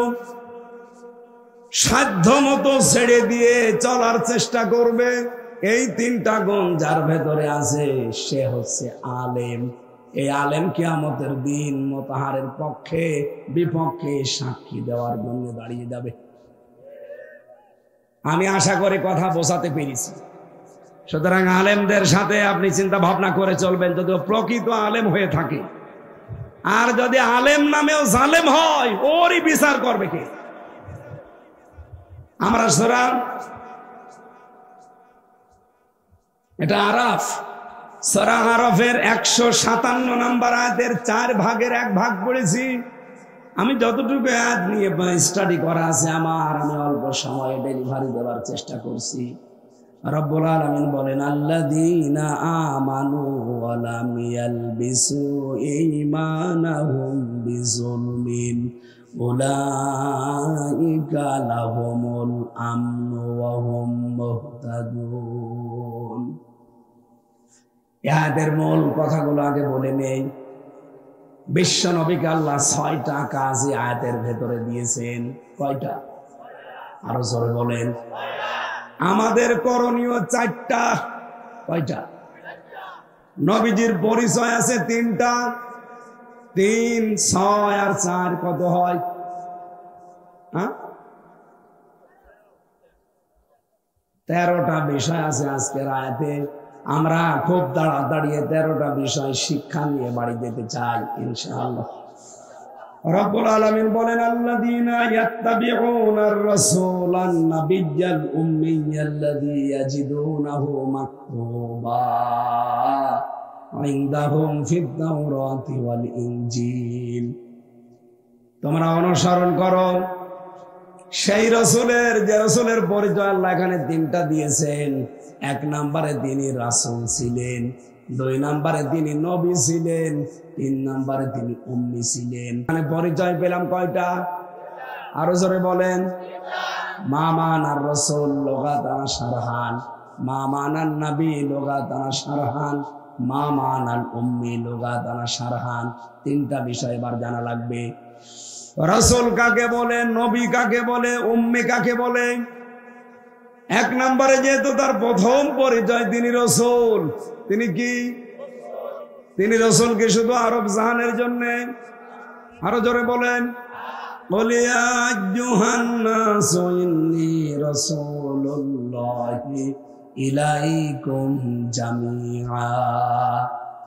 Speaker 1: সাধ্য মতো ছেড়ে দিয়ে চলার চেষ্টা করবে। এই 3টা গুণ যার ভেতরে আছে সে হচ্ছে আলেম। এই আলেম কিয়ামতের দিন মোতাহারের পক্ষে বিপক্ষে সাক্ষী দেওয়ার জন্য দাঁড়িয়ে যাবে। আমি আশা করি কথা বোঝাতে পেরেছি। সুতরাং আলেমদের সাথে আপনি চিন্তা ভাবনা করে চলবেন, যদি প্রকৃত আলেম হয়ে থাকে। আর যদি আলেম নামেও জালেম হয় ওরই বিচার করবে কে? আমরা সূরা এটা আরাফ, সূরা আরাফের 157 নম্বর আয়াতের 4 ভাগের 1 ভাগ পড়েছি। আমি যতটুকু আয়াত নিয়ে স্টাডি করা আছে আমি অল্প সময়ে ডেলিভারি দেওয়ার চেষ্টা করছি। রব্বুল আলামিন বলেন, আল্লাযীনা আমানু ওয়া লাম ইয়ালবিসু ঈমানাহুম বিযুলমিন উলাইকা লাহুমুল আমনু ওয়া হুম মুহতাদুন। এদের মূল কথাগুলো আগে বলে নেই। বিশ্ব নবীকে আল্লাহ 6টা কাজ আয়াতের ভেতরে দিয়েছেন। কয়টা? আরো জোরে বলেন। আমাদের করণীয় 4টা। কয়টা? নবীজির পরিচয় আছে 3টা। 3, 6 আর 4 কত হয়? 13টা বিষয় আছে আজকের আয়াতে। আমরা খুব তাড়াতাড়ি 13টা বিষয় শিক্ষা নিয়ে বাড়ি যেতে চাই ইনশাআল্লাহ। রব্বুল আলামিন বলেন, আল্লাযীনা ইয়াত্তাবিউনার রাসূলান নাবিয়্যাল উম্মিয়্যাল্লাযী ইয়াজিদুনাহু মাকতুবা ইনদাহুম ফিত তাওরাতি ওয়াল ইনজিল। তোমরা অনুসরণ করো সেই রাসূলের, যে রাসূলের পরিচয় আল্লাহ এখানে 3টা দিয়েছেন। 1 নম্বরে তিনি রাসূল ছিলেন, 2 নম্বরে তিনি নবী ছিলেন, 3 নম্বরে তিনি উম্মি ছিলেন। মানে পরিচয় পেলাম কয়টা? আরো জোরে বলেন। মা মানার রাসূল লুগাতান শারহান, মা মানান নবী লুগাতান শারহান, মা মানাল উম্মি লুগাতান শারহান। 3টা বিষয় এবার জানা লাগবে। রাসূল কাকে বলে, নবী কাকে বলে, উম্মি কাকে বলে? 1 নম্বরে যেহেতু তার প্রথম পরিচয় তিনি রাসূল, তিনি কি? তিনি রাসূল কি শুধু আরব জাহানের জন্য? আরো জোরে বলেন। বলিয়া আইয়ুহান নাসু ইন্নী রাসূলুল্লাহি ইলাইকুম জামিআ।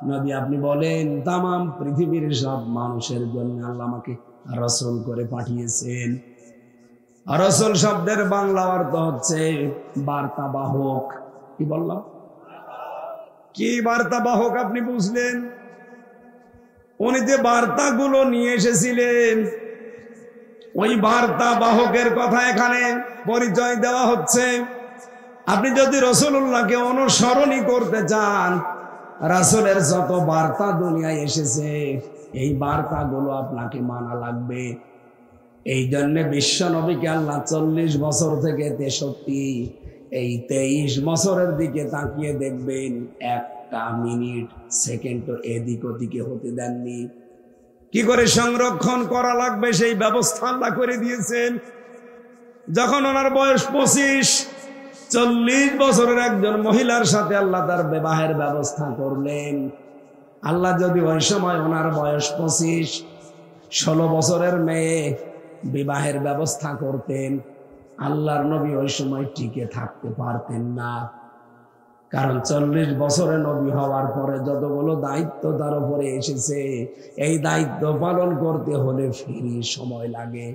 Speaker 1: নবী আপনি বলেন তামাম পৃথিবীর সব মানুষের জন্য আল্লাহ আমাকে রাসূল করে পাঠিয়েছেন। রাসূল শব্দের বাংলা অর্থ হচ্ছে বার্তাবাহক। কি বললাম? কি বার্তাবাহক আপনি বুঝলেন? উনি যে বার্তাগুলো নিয়ে এসেছিলেন ওই বার্তাবাহকের কথা এখানে পরিচয় দেওয়া হচ্ছে। আপনি যদি রাসূলুল্লাহকে অনুসরণই করতে চান, রাসূলের যত বার্তা দুনিয়ায় এসেছে এই বার্তাগুলো আপনাকে মানা লাগবে। এই জন্য বিশ্ব নবীকে আল্লাহ 40 বছর থেকে 63 এই 23 বছরের দিকে তাকিয়ে দেখবেন 1টা মিনিট সেকেন্ড তো এদিক ওদিকে হতে দেননি। কি করে সংরক্ষণ করা লাগবে সেই ব্যবস্থা আল্লাহ করে দিয়েছেন। যখন ওনার বয়স 25, 40 বছরের একজন মহিলার সাথে আল্লাহ তার বিবাহের ব্যবস্থা করলেন। আল্লাহ যদি ওই সময় ওনার বয়স 25, 16 বছরের মেয়ে বিবাহের ব্যবস্থা করতেন, আল্লাহর নবী ওই সময় টিকে থাকতে পারতেন না। কারণ 40 বছরে নবী হওয়ার পরে যতগুলো দায়িত্ব তার উপরে এসেছে এই দায়িত্ব পালন করতে হলে ফিরি সময় লাগে।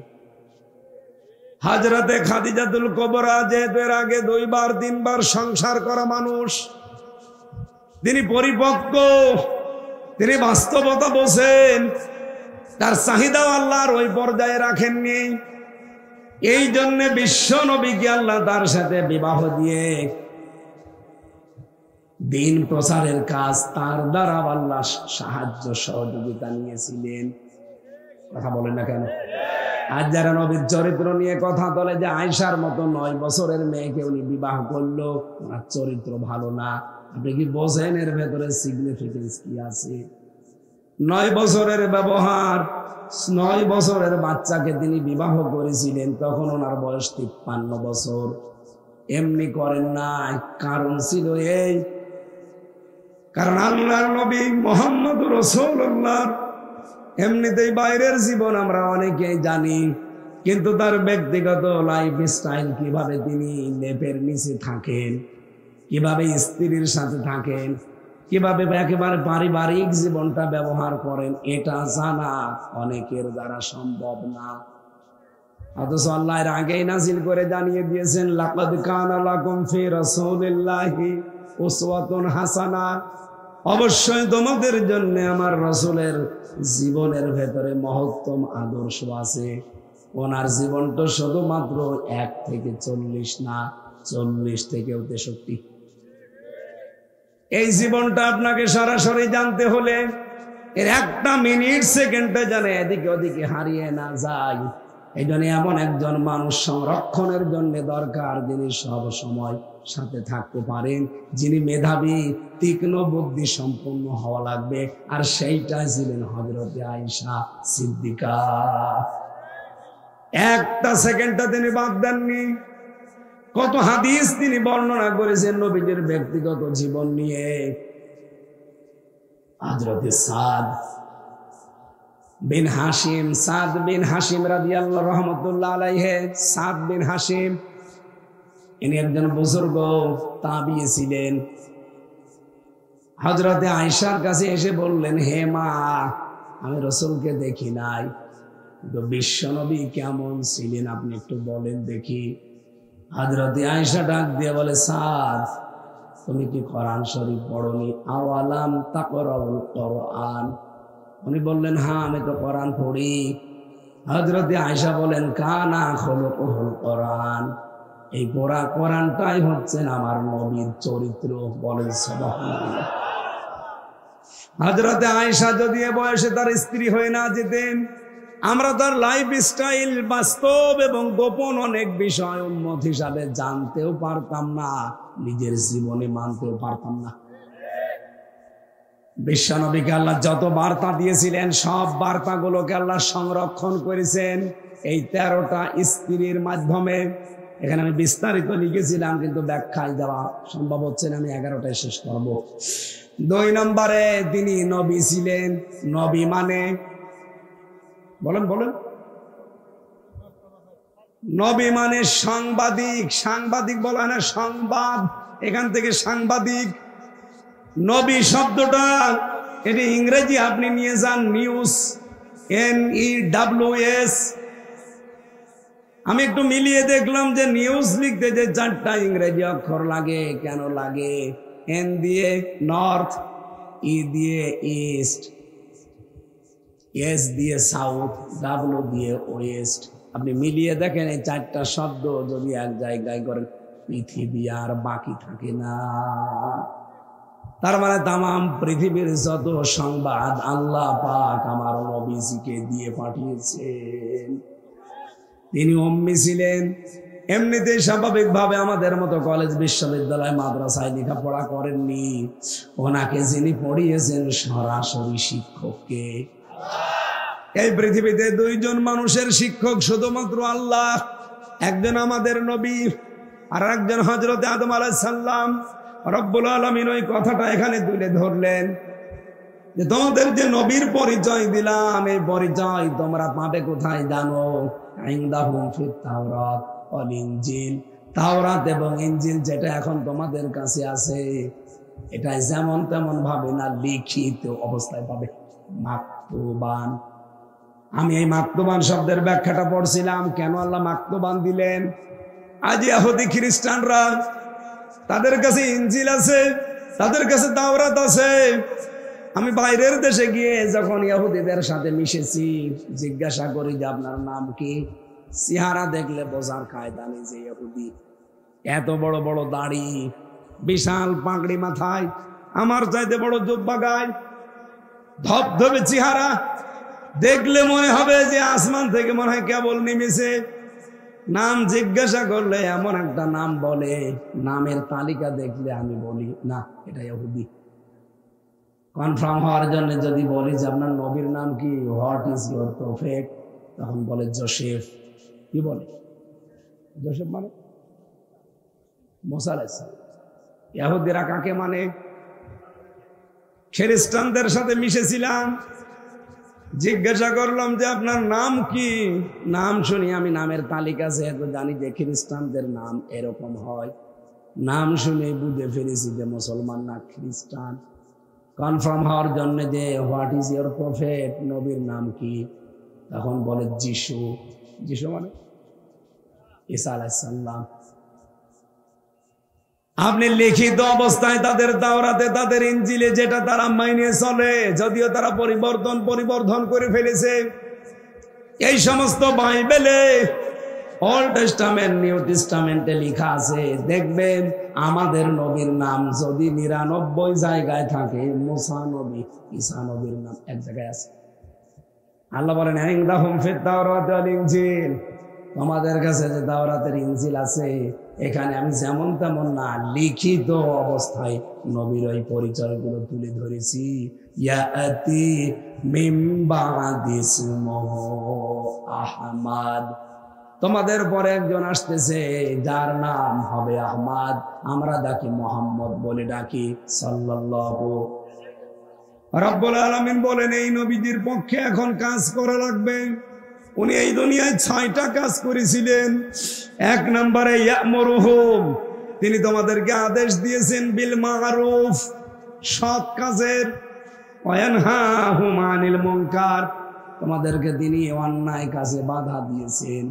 Speaker 1: হযরতে খাদিজাতুল কুবরা যেহেতু এর আগে 2বার 3বার সংসার করা মানুষ, তিনি পরিপক্ক, তিনি বাস্তবতা বোঝেন। তার চাহিদাও আল্লাহর ওই পর্যায়ে রাখেননি। এই জন্য বিশ্ব নবীকে আল্লাহ তার সাথে বিবাহ দিয়ে দিন প্রচারের কাজ তার দ্বারা আল্লাহ সাহায্য সহযোগিতা নিয়েছিলেন। কথা বলেন না কেন? আজ যারা নবীর চরিত্র নিয়ে কথা বলে যে আয়েশার মতো 9 বছরের মেয়েকে উনি বিবাহ করলো, ওনার চরিত্র ভালো না। আপনি কি বোঝেন এর ভেতরে সিগনিফিকেন্স কি আছে? 9 বছরের ব্যবহার, 9 বছরের বাচ্চাকে তিনি বিবাহ করেছিলেন, তখন ওনার বয়স 53 বছর। এমনি করেন নাই, কারণ ছিল এই, কারণ আল্লাহর নবী মুহাম্মদুর রাসূলুল্লাহ এমনিতেই বাইরের জীবন আমরা অনেকেই জানি, কিন্তু তার ব্যক্তিগত লাইফ স্টাইল, কিভাবে তিনি লেপের নিচে থাকেন, কিভাবে স্ত্রীর সাথে থাকেন, কিভাবে একেবারে পারিবারিক জীবনটা ব্যবহার করেন এটা জানা অনেকের দ্বারা সম্ভব না। অথচ আল্লাহ এর আগেই নাযিল করে জানিয়ে দিয়েছেন, লাকাদ কানা লাকুম ফি রাসূলিল্লাহি উসওয়াতুন হাসানা, অবশ্যই তোমাদের জন্য আমার রাসূলের জীবনের ভেতরে মহত্তম আদর্শ আছে। ওনার জীবনটা শুধুমাত্র 1 থেকে 40 না, 40 থেকে 63। এই জীবনটা আপনাকে সরাসরি জানতে হলে এর একটা মিনিট সেকেন্ডটা যেন এদিকে ওদিকে হারিয়ে না যায়। এই জন্য এমন একজন মানুষ সংরক্ষণের জন্য দরকার, যিনি সব সময় সাথে থাকতে পারেন, যিনি মেধাবী, তীক্ষ্ণ বুদ্ধি সম্পন্ন হওয়া লাগবে। আর সেইটা ছিলেন হযরত আয়েশা সিদ্দিকা। একটা সেকেন্ডটা তিনি বাদ দেননি। কত হাদিস তিনি বর্ণনা করেছেন নবীজির ব্যক্তিগত জীবন নিয়ে। হযরত সাদ বিন হাশিম রাদিয়াল্লাহু রাহমাতুল্লাহ আলাইহি, সাদ বিন হাশিম ইনি একজন বুজুর্গ তাবিঈ ছিলেন। হযরতে আয়েশার কাছে এসে বললেন, হে মা, আমি রাসূলকে দেখি নাই, তো বিশ্বনবী কেমন ছিলেন আপনি একটু বলেন দেখি। হযরতে আয়েশা ডাক দিয়ে বলে, সাদ, তুমি কি কোরআন শরীফ পড়োনি? আওয়ালাম তাকরাউল কোরআন? উনি বললেন, হ্যাঁ, আমি তো কোরআন পড়ি। হযরতে আয়েশা বলেন, কানা খুলুকুল কোরআন, এই কোরআনটাই হচ্ছেন আমার নবীর চরিত্র। বলেন সুবহানাল্লাহ। হযরতে আয়েশা যদি এ বয়সে তার স্ত্রী হয়ে না যেতেন, আমরা তার লাইফ স্টাইল, বাস্তব এবং গোপন অনেক বিষয় উম্মত হিসাবে জানতেও পারতাম না, নিজের জীবনে মানতেও পারতাম না। বিশ্বনবীকে আল্লাহ যত বার্তা দিয়েছিলেন সব বার্তাগুলোকে আল্লাহ সংরক্ষণ করেছেন এই 13টা স্ত্রীর মাধ্যমে। এখানে আমি বিস্তারিত লিখেছিলাম, কিন্তু ব্যাখ্যায় দেওয়া সম্ভব হচ্ছে না, আমি 11টায় শেষ করব। 2 নম্বরে তিনি নবী ছিলেন। নবী মানে বলেন নবী মানে সাংবাদিক। সাংবাদিক বলা না, সংবাদ, এখান থেকে সাংবাদিক। নবী শব্দটা এটি ইংরেজি আপনি নিয়ে যান, নিউজ, NEWS। আমি একটু মিলিয়ে দেখলাম যে নিউজ লিখতে যে 4টা ইংরেজি অক্ষর লাগে। কেন লাগে? N দিয়ে নর্থ, E দিয়ে ইস্ট, S দিয়ে সাউথ, W দিয়ে ওয়েস্ট। আপনি মিলিয়ে দেখেন এই 4টা শব্দ যদি এক জায়গায় করেন, পৃথিবী আর বাকি থাকে না। তার মানে তামাম পৃথিবীর যত সংবাদ আল্লাহ পাক আমার নবীজিকে দিয়ে পাঠিয়েছেন। তিনি উম্মি ছিলেন। এমনিতেই স্বাভাবিকভাবে আমাদের মতো কলেজ, বিশ্ববিদ্যালয়, মাদ্রাসায় লেখাপড়া করেননি। ওনাকে যিনি পড়িয়েছেন সরাসরি শিক্ষককে। এই পৃথিবীতে 2 জন মানুষের শিক্ষক শুধুমাত্র আল্লাহ। একজন আমাদের নবী, আর একজন হযরত আদম আলাইহিস সালাম। রব্বুল আলামিন ওই কথাটা এখানে তুলে ধরলেন যে তোমাদের যে নবীর পরিচয় দিলাম, এই পরিচয় তোমরা পাবে কোথায় জানো? ইনদাহুম ফিত তাওরাত ওয়াল ইনজিল। তাওরাত এবং ইনজিল যেটা এখন তোমাদের কাছে আছে, এটা যেমন তেমন ভাবে না, লিখিত অবস্থায় পাবে, মাকতুবান। আমি এই মাকতুবান শব্দের ব্যাখ্যাটা পড়ছিলাম, কেন আল্লাহ মাকতুবান দিলেন। আজ ইহুদি খ্রিস্টানরা, তাদের কাছে ইনজিল আছে, তাদের কাছে তাওরাত আছে। আমি বাইরের দেশে গিয়ে যখন ইহুদিদের সাথে মিশেছি, জিজ্ঞাসা করি যে আপনার নাম কি? চেহারা দেখলে বোঝার কায়দা নেই যে ইহুদি। এত বড় বড় দাড়ি, বিশাল পাগড়ি মাথায়, আমার চাইতে বড় জুব্বা গায়, ধবধবে চেহারা, দেখলে মনে হবে যে আসমান থেকে মনে হয় কেবল নেমেছে। নাম জিজ্ঞাসা করলে এমন একটা নাম বলে, নামের তালিকা দেখলে আমি বলি না এটা ইহুদি। কনফার্ম হওয়ার জন্য যদি বলি যে আপনার নবীর নাম কি, হোয়াট ইজ ইউর প্রফেট, তখন বলে জোসেফ। কি বলে? জোসেফ মানে মুসা আলাইহিস সালাম। ইহুদিরা কাকে মানে? খ্রিস্টানদের সাথে মিশেছিলাম, জিজ্ঞাসা করলাম যে আপনার নাম কি? নাম শুনি আমি, নামের তালিকা যেহেতু জানি যে খ্রিস্টানদের নাম এরকম হয়, নাম শুনে বুঝে ফেলেছি যে মুসলমান না খ্রিস্টান। কনফার্ম হওয়ার জন্য যে হোয়াট ইজ ইয়োর প্রফেট, নবীর নাম কি, তখন বলে যিশু। যিশু মানে ঈসা আলাইহিস সালাম। আপনি লিখিত অবস্থায় তাদের তাওরাতে, তাদের ইনজিলে যেটা তারা মাইনে চলে, যদিও তারা পরিবর্তন করে ফেলেছে, এই সমস্ত বাইবেলে, ওল্ড টেস্টামেন্ট, নিউ টেস্টামেন্টে লেখা আছে, দেখবেন আমাদের নবীর নাম যদি 99 জায়গায় থাকে, মুসা নবী, ঈসা নবীর নাম এক জায়গায় আছে। আল্লাহ বলেন ইনদাহুম ফিত তাওরাত ওয়াল ইনজিল, তোমাদের কাছে যে তাওরাতের ইনজিল আছে, এখানে আমি যেমন তেমন না, লিখিত অবস্থায় নবীর ওই পরিচয়গুলো তুলে ধরেছি। ইয়াতি মিন বাদি ইসমুহু আহমদ, তোমাদের পরে একজন আসতেছে যার নাম হবে আহমদ, আমরা ডাকি মোহাম্মদ বলে ডাকি, সাল্লাল্লাহু। রব্বুল আলামিন বলেন এই নবীদের পক্ষে এখন কাজ করা লাগবে। উনি এই দুনিয়ায় 6টা কাজ করেছিলেন। 1 নম্বরে ইয়ামুরুহুম, তিনি তোমাদেরকে আদেশ দিয়েছেন বিল মারুফ, সৎ কাজের, ওয়া ইয়ানহাহুম আনিল মুনকার, তোমাদেরকে তিনি অন্যায় কাজে বাধা দিয়েছেন।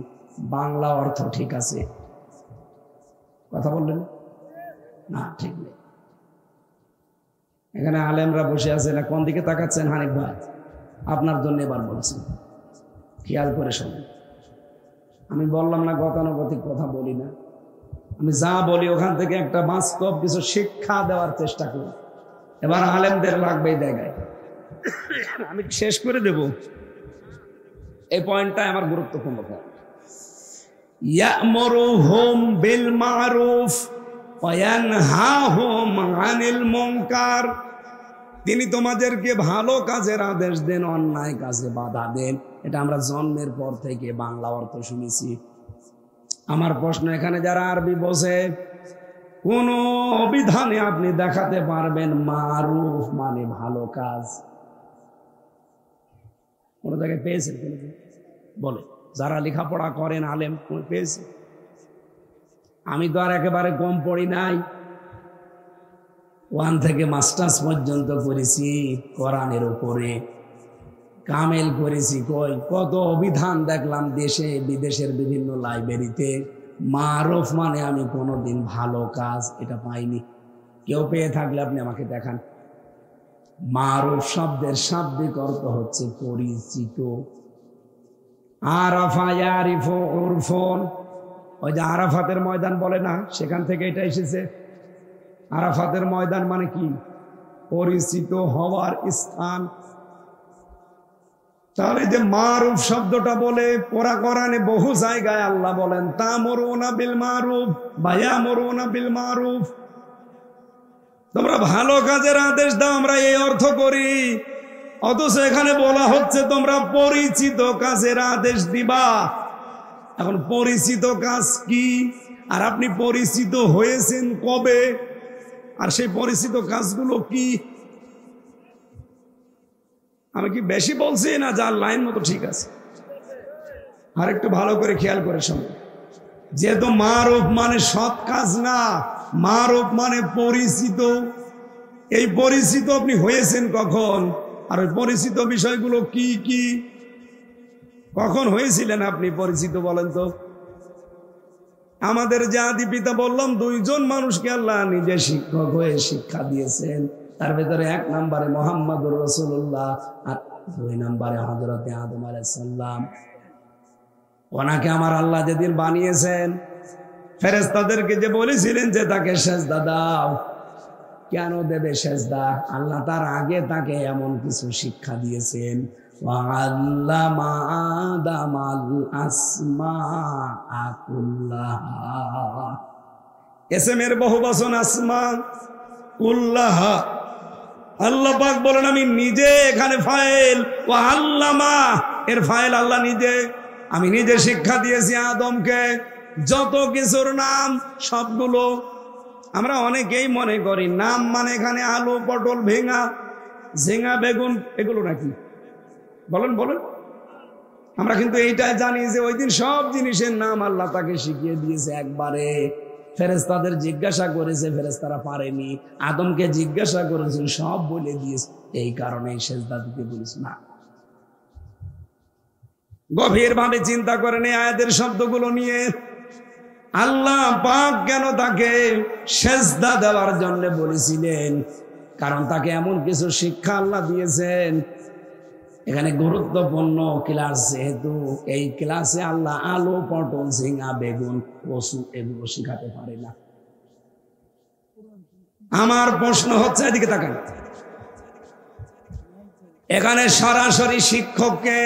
Speaker 1: বাংলা অর্থ ঠিক আছে? কথা বললেন না? ঠিক নেই। এখানে আলেমরা বসে আছে না, কোন দিকে তাকাচ্ছেন? হানিফ ভাই, আপনার জন্য এবার বলছি, খেয়াল করে শোনেন। আমি বললাম না গতানুগতিক কথা বলি না, আমি যা বলি ওখান থেকে একটা বাস্তব কিছু শিক্ষা দেওয়ার চেষ্টা করি। এবার আলেমদের লাগবে এই জায়গায়, আমি শেষ করে দেব এই পয়েন্টটা, আমার গুরুত্বপূর্ণ পয়েন্ট। ইয়ামুরুহুম বিল মারুফ ওয়া ইয়ানহাহুম আনিল মুনকার, তিনি তোমাদেরকে ভালো কাজের আদেশ দেন, অন্যায় কাজে বাধা দেন। এটা আমরা জন্মের পর থেকে বাংলা অর্থ শুনেছি। আমার প্রশ্ন, এখানে যারা আরবি বোঝে, কোন অভিধানে আপনি দেখাতে পারবেন মারুফ মানে ভালো কাজ? কোন জায়গায় পেয়েছেন? বলে যারা লেখাপড়া করেন, আলেম, পেয়েছে? আমি তো আর একেবারে কম পড়ি নাই, 1 থেকে মাস্টার্স পর্যন্ত করেছি কোরআনের উপরে, কামেল করেছি। কত অভিধান দেখলাম দেশে বিদেশের বিভিন্ন লাইব্রেরিতে। মারুফ মানে আমি কোনোদিন ভালো কাজ এটা পাইনি। কেউ পেয়ে থাকলে আপনি আমাকে দেখান। মারুফ শব্দের শাব্দিক অর্থ হচ্ছে পরিচিত। আরাফা ইয়ারিফু উরফুন, ওই যে আরাফাতের ময়দান বলে না, সেখান থেকে এটা এসেছে। আরাফাতের ময়দান মানে কি? পরিচিত হওয়ার স্থান। তাহলে যে মারুফ শব্দটা বলে কোরআনে বহু জায়গায় আল্লাহ বলেন তা'মুরুনা বিল মারুফ বা ইয়ামুরুনা বিল মারুফ, তোমরা ভালো কাজের আদেশ দাও, আমরা এই অর্থ করি। অথচ এখানে বলা হচ্ছে তোমরা পরিচিত কাজের আদেশ দিবা। এখন পরিচিত কাজ কি, আর আপনি পরিচিত হয়েছেন কবে, আর সেই পরিচিত কাজগুলো কি? আমি কি বেশি বলছি না যার লাইন মতো ঠিক আছে? আর একটু ভালো করে খেয়াল করে শুনুন। যেহেতু মারুফ মানে সৎ কাজ না, মারুফ মানে পরিচিত। এই পরিচিত আপনি হয়েছেন কখন, আর ওই পরিচিত বিষয়গুলো কি কি, কখন হয়েছিলেন আপনি পরিচিত বলেন তো? আমাদের যে আদি পিতা বললাম, 2 জন মানুষকে আল্লাহ নিজে শিক্ষক হয়ে শিক্ষা দিয়েছেন। তার ভেতরে 1 নম্বরে মুহাম্মদুর রাসূলুল্লাহ, আর 2 নম্বরে হযরত আদম আলাইহিস সালাম। ওনাকে আমার আল্লাহ যেদিন বানিয়েছেন, ফেরেশতাদেরকে যে বলেছিলেন যে তাকে সেজদা দাও, কেন দেবে সেজদা? আল্লাহ তার আগে তাকে এমন কিছু শিক্ষা দিয়েছেন। ওয়াল্লামা আদামাল আসমাআ কুল্লাহা, ইসমের বহুবচন আসমা, কুল্লাহা। আল্লাহ পাক বলেন আমি নিজে, এখানে ফাইল, ওয়া আল্লামা এর ফাইল আল্লাহ নিজে। আমি নিজে শিক্ষা দিয়েছি আদমকে যত কিছুর নাম সবগুলো। আমরা অনেকেই মনে করি নাম মানে এখানে আলু, পটল, ঝিঙা, বেগুন, এগুলো নাকি? বলেন বলেন। আমরা কিন্তু এইটাই জানি যে ওই দিন সব জিনিসের নাম আল্লাহ তাকে শিখিয়ে দিয়েছে একবারে। ফেরেশতাদের জিজ্ঞাসা করেছে, ফেরেশতারা পারেনি। আদমকে জিজ্ঞাসা করেছেন, সব বলে দিয়েছে। এই কারণে সেজদা দিতে বলেছে না। গভীর ভাবে চিন্তা করেন এই আয়াতের শব্দগুলো নিয়ে। আল্লাহ পাক কেন তাকে সেজদা দেওয়ার জন্য বলেছিলেন? কারণ তাকে এমন কিছু শিক্ষা আল্লাহ দিয়েছেন। এখানে গুরুত্বপূর্ণ ক্লাস, যেহেতু এই ক্লাসে আল্লাহ আলু, পটল, ঝিঙা, বেগুন, কচু এগুলো শিখাতে পারে না। আমার প্রশ্ন হচ্ছে, এদিকে তাকান, এখানে সরাসরি শিক্ষককে,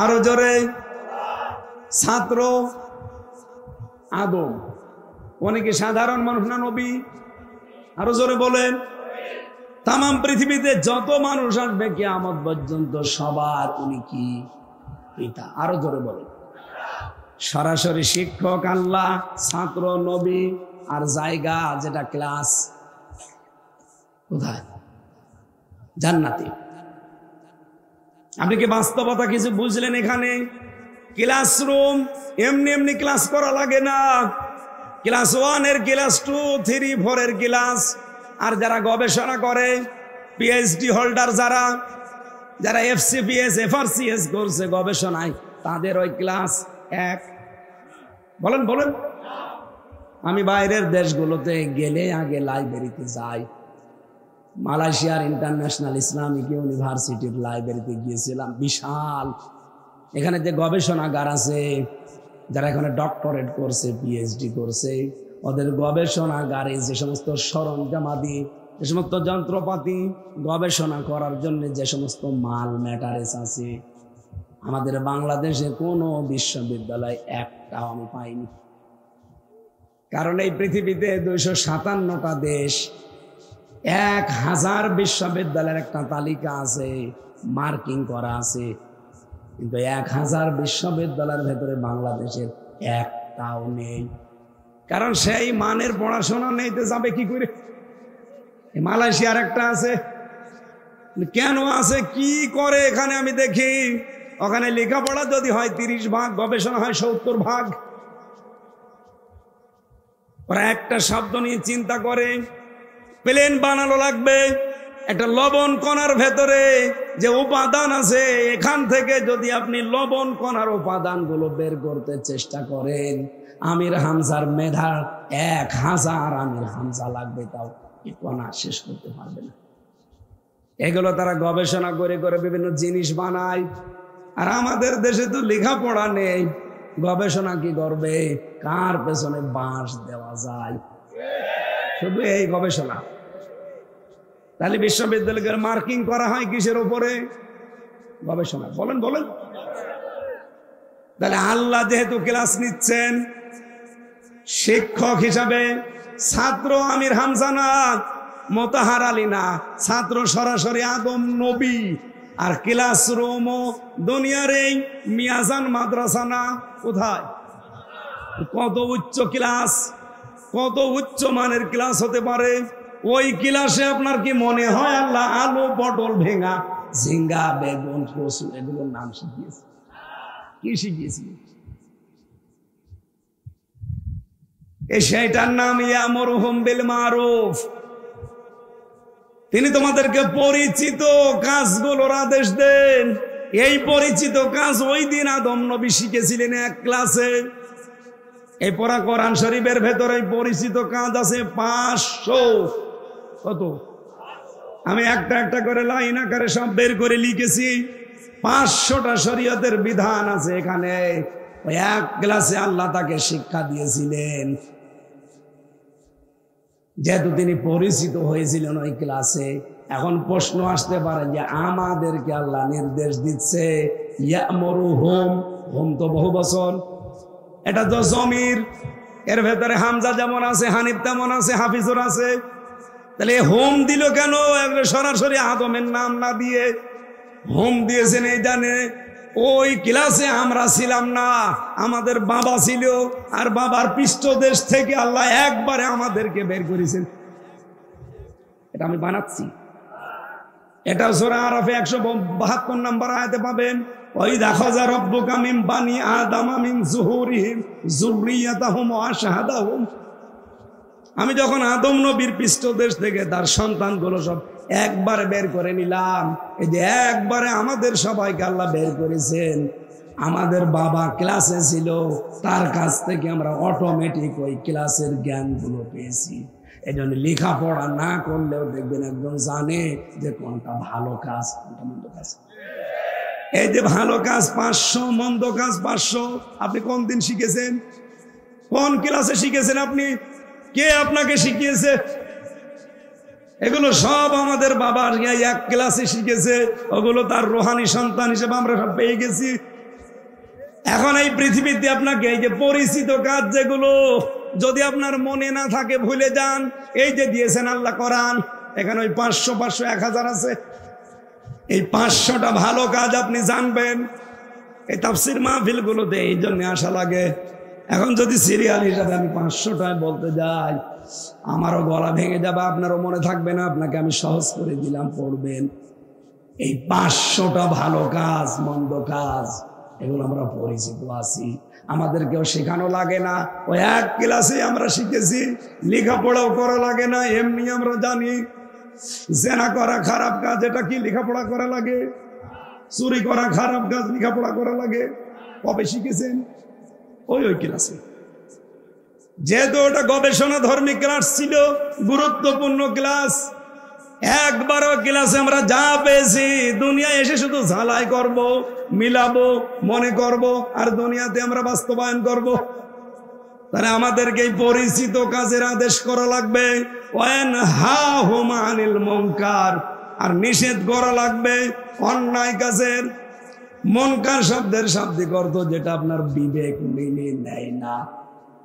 Speaker 1: আরো জোরে, ছাত্র আদম। অনেকে সাধারণ মানুষ না নবী? আরো জোরে বলেন। তাম পৃথিবীতে যত মানুষ আসবে কিয়ামত পর্যন্ত সবার উনি কি পিতা? আরো জোরে বলেন। সরাসরি শিক্ষক আল্লাহ, ছাত্র নবী, আর জায়গা যেটা ক্লাস কোথায়? জান্নাতে। আপনি কি বাস্তবতা কিছু বুঝলেন? এখানে ক্লাসরুম এমনি এমনি ক্লাস করা লাগে না। ক্লাস 1 এর, ক্লাস 2, 3, 4 এর ক্লাস। আর যারা গবেষণা করে, পিএইচডি হোল্ডার, যারা এফসিপিএস, এফআরসিএস করছে গবেষণায়, তাদের ওই ক্লাস 1। বলেন বলেন। আমি বাইরের দেশগুলোতে গেলে আগে লাইব্রেরিতে যাই। মালয়েশিয়ার ইন্টারন্যাশনাল ইসলামিক ইউনিভার্সিটির লাইব্রেরিতে গিয়েছিলাম, বিশাল। এখানে যে গবেষণাগার আছে, যারা এখানে ডক্টরেট করছে, পিএইচডি করছে, ওদের গবেষণাগারে যে সমস্ত সরঞ্জামাদি, যে সমস্ত যন্ত্রপাতি, গবেষণা করার জন্য যে সমস্ত মাল ম্যাটারেস আছে, আমাদের বাংলাদেশে কোনো বিশ্ববিদ্যালয় একটাও আমি পাইনি। কারণ এই পৃথিবীতে 257টা দেশ, 1000 বিশ্ববিদ্যালয়ের একটা তালিকা আছে, মার্কিং করা আছে, কিন্তু 1000 বিশ্ববিদ্যালয়ের ভেতরে বাংলাদেশের একটাও নেই। কারণ সেই মানের পড়াশোনা নেইতে যাবে কি করে? মালয়েশিয়ার একটা আছে, কেন আছে, কি করে এখানে আমি দেখি, ওখানে লেখাপড়া যদি হয় 30 ভাগ, গবেষণা হয় 70 ভাগ। ওরা একটা শব্দ নিয়ে চিন্তা করে, প্লেন বানানো লাগবে, একটা লবণ কণার ভেতরে যে উপাদান আছে, এখান থেকে যদি আপনি লবণ কণার উপাদানগুলো বের করতে চেষ্টা করেন, আমির হামজার মেধা 1000 আমির হামজা লাগবে, তাও এই কণা শেষ করতে পারবে না। এগুলো তারা গবেষণা করে করে বিভিন্ন জিনিস বানায়। আর আমাদের দেশে তো লেখাপড়া নেই, গবেষণা কি করবে? কার পেছনে বাঁশ দেওয়া যায়, শুধু এই গবেষণা। তাহলে বিশ্ববিদ্যালয়ের মার্কিং করা হয় কিসের উপরে? গবেষণা। বলেন বলেন। তাহলে আল্লাহ যেহেতু ক্লাস নিচ্ছেন শিক্ষক হিসাবে, ছাত্র আমির হামজা না, মোতাহার আলী না, ছাত্র সরাসরি আদম নবী। আর ক্লাসরুমও দুনিয়ার এই মিয়াজান মাদ্রাসা না, কোথায়? কত উচ্চ ক্লাস, কত উচ্চ মানের ক্লাস হতে পারে। ওই ক্লাসে আপনার কি মনে হয় আল্লাহ আলু, পটল, ভেঙা, ঝিঙ্গা, বেগুন, কচু এগুলোর নাম শিখিয়েছে? কি শিখিয়েছি? সেইটার নাম ইয়ামুরুহুম বিল মারুফ। তিনি তোমাদেরকে পরিচিত কাজগুলোর আদেশ দেন। এই পরিচিত কাজ ওই দিন আদম নবী শিখেছিলেন এক ক্লাসে। এই পড়া কোরআন শরীফের ভেতরে পরিচিত কাজ আছে 500। কত? আমি একটা একটা করে লাইন আকারে সব বের করে লিখেছি। 500টা শরীয়তের বিধান আছে এখানে। ওই এক ক্লাসে আল্লাহ তাকে শিক্ষা দিয়েছিলেন, যেহেতু তিনি পরিচিত হয়েছিলেন ওই ক্লাসে। এখন প্রশ্ন আসতে পারে যে আমাদেরকে আল্লাহ নির্দেশ দিচ্ছে ইয়ামুরুহুম, হোম তো বহু বছর, এটা তো জমির, এর ভেতরে হামজা যেমন আছে, হানিফ তেমন আছে, হাফিজুর আছে। তাহলে হোম দিল কেন? সরাসরি আদমের নাম না দিয়ে হোম দিয়েছেন। এই জানে ওই ক্লাসে আমরা ছিলাম না, আমাদের বাবা ছিল, আর বাবার পৃষ্ঠদেশ থেকে আল্লাহ একবারে আমাদেরকে বের করেছেন। এটা আমি বানাচ্ছি। এটা সূরা আরাফে 172 নম্বর আয়াতে পাবেন। ওই দেখা যা রব্বুকা মিন বানি আদম মিন যুহুরিহিম যুররিয়াতাহুম ওয়া আশহাদাহুম। আমি যখন আদম নবীর পৃষ্ঠদেশ থেকে তার সন্তানগুলো সব একবারে বের করে নিলাম, এই যে একবারে আমাদের সবাইকে আল্লাহ বের করেছেন, আমাদের বাবা ক্লাসে ছিল, তার কাছ থেকে আমরা অটোমেটিক ওই ক্লাসের জ্ঞানগুলো পেয়েছি। এই জন্য লেখাপড়া না করলেও দেখবেন একজন জানে যে কোনটা ভালো কাজ, কোনটা মন্দ কাজ। এই যে ভালো কাজ 500, মন্দ কাজ 500, আপনি কোন দিন শিখেছেন? কোন ক্লাসে শিখেছেন আপনি? কে আপনাকে শিখিয়েছে? এগুলো সব আমাদের বাবার এক ক্লাসে শিখেছে, ওগুলো তার রোহানি সন্তান হিসেবে আমরা সব পেয়ে গেছি। এখন এই পৃথিবীতে আপনাকে এই যে পরিচিত কাজ যেগুলো যদি আপনার মনে না থাকে, ভুলে যান, এই যে দিয়েছেন আল্লাহ কোরআন, এখানে ওই 500, 1000 আছে। এই 500টা ভালো কাজ আপনি জানবেন এই তাফসীর মাহফিলগুলোতে, এই জন্য আসা লাগে। এখন যদি সিরিয়াল হিসাবে আমি 500টায় বলতে যাই, আমারও গলা ভেঙে যাবে, আপনারও মনে থাকবে না। আপনাকে আমি সহজ করে দিলাম, পড়বেন। এই 500টা ভালো কাজ, মন্দ কাজ, এগুলো আমরা পরিচিত আছি, আমাদেরকেও শেখানো লাগে না। ওই এক ক্লাসে আমরা শিখেছি, লেখাপড়াও করা লাগে না, এমনি আমরা জানি। জেনা করা খারাপ কাজ, এটা কি লেখাপড়া করা লাগে? চুরি করা খারাপ কাজ, লেখাপড়া করা লাগে? কবে শিখেছেন? ওই ক্লাসে। যেহেতু ওটা গবেষণা ধর্মী ক্লাস ছিল, গুরুত্বপূর্ণ ক্লাস, একবারও ক্লাসে আমরা যা পেয়েছি দুনিয়ায় এসে শুধু ঝালাই করব, মিলাবো, মনে করব, আর দুনিয়াতে আমরা বাস্তবায়ন করব। তাহলে আমাদেরকে এই পরিচিত কাজের আদেশ করা লাগবে, ওয়ানহাহুম আনিল মুনকার, আর নিষেধ করা লাগবে অন্যায় কাজের। মুনকার শব্দের শাব্দিক অর্থ যেটা আপনার বিবেক মেনে নেয় না।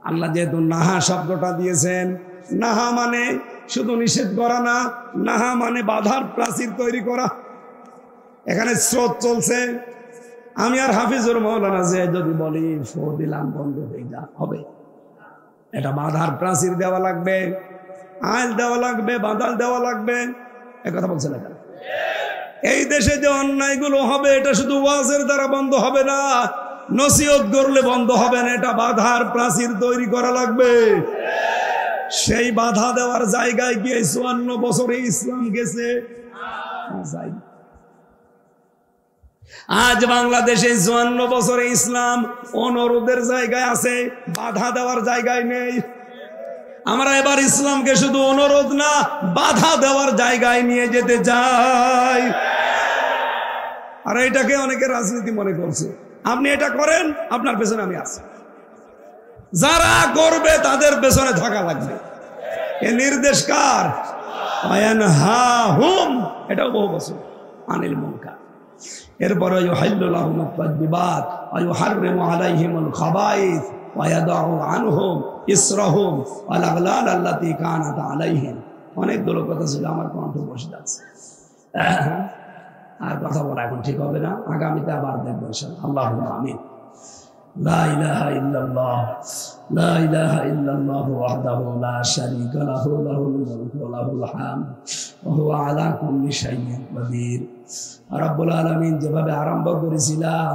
Speaker 1: আল্লাহ যেহেতু নাহা শব্দটা দিয়েছেন, নাহা মানে শুধু নিষেধ করা না, নাহা মানে বাধার প্রাচীর তৈরি করা। এখানে স্রোত চলছে, আমি আর হাফিজুর মৌলানা যে যদি বলি ফো দিলাম, বন্ধ হয়ে যা হবে, এটা বাধার প্রাচীর দেওয়া লাগবে, আইল দেওয়া লাগবে, বাধাল দেওয়া লাগবে। একথা বলছে না? এই দেশে যে অন্যায়গুলো হবে, এটা শুধু ওয়াজের দ্বারা বন্ধ হবে না, নসিহত করলে বন্ধ হবে না, এটা বাধার প্রাচীর তৈরি করা লাগবে। সেই বাধা দেওয়ার জায়গায় গিয়ে 54 বছরে ইসলাম গেছে। আজ বাংলাদেশে 54 বছরে ইসলাম অনুরোধের জায়গায় আছে, বাধা দেওয়ার জায়গায় নেই। আমরা এবার ইসলামকে শুধু অনুরোধ না, বাধা দেওয়ার জায়গায় নিয়ে যেতে চাই। আর এটাকে অনেকে রাজনীতি মনে করছে। আপনি এটা করেন, আপনার পেছনে আমি আছি। যারা করবে তাদের পেছনে থাকা লাগবে। এ নির্দেশ কার? ওয়ানহাহুম, এটাও বহু বছর, আনিল মুনকার। এরপরে ইউহিল্লু লাহুমুত তাইয়্যিবাত ওয়া ইউহাররিমু আলাইহিমুল খাবাইস ওয়া ইয়াদাউ আনহুম ইসরাহুম ওয়াল আগলাল আল্লাতী কানাত আলাইহিম। অনেকগুলো কথা ছিল, আমার কণ্ঠ বসে যাচ্ছে, আর কথা বলা এখন ঠিক হবে না, আগামীতে আবার দেখবো ইনশাআল্লাহ। আল্লাহুম্মা আমিন। লা ইলাহা ইল্লাল্লাহ, লা ইলাহা ইল্লাল্লাহু ওয়াহদাহু লা শারীকা লাহু, লাহুল মুলকু ওয়া লাহুল হামদ ওয়া হুয়া আলা কুল্লি শাইইন কাদির। রব্বুল আলামিন যেভাবে আরম্ভ করেছিলাম,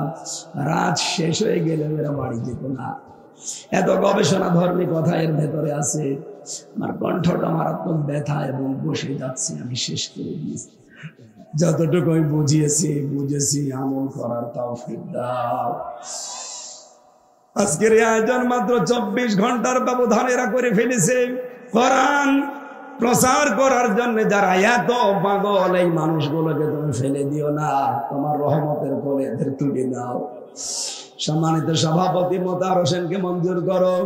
Speaker 1: রাত শেষ হয়ে গেলে মেরা বাড়ি যেত না। এত গবেষণা ধর্মী কথা এর ভেতরে আছে। আমার কণ্ঠটা মারাত্মক ব্যথা এবং বসে যাচ্ছে, আমি শেষ করে দিয়েছি। যতটুকু আমি বুঝেছি, আমল করার তৌফিক দাও। আজকের এই আয়োজন মাত্র 24 ঘন্টার ব্যবধানে এরা করে ফেলেছে। কোরআন প্রচার করার জন্য যারা এত পাগল, এই মানুষগুলোকে তুমি ফেলে দিও না, তোমার রহমতের কোলে এদের তুলে দাও। সম্মানিত সভাপতি মোতার হোসেনকে মঞ্জুর করো,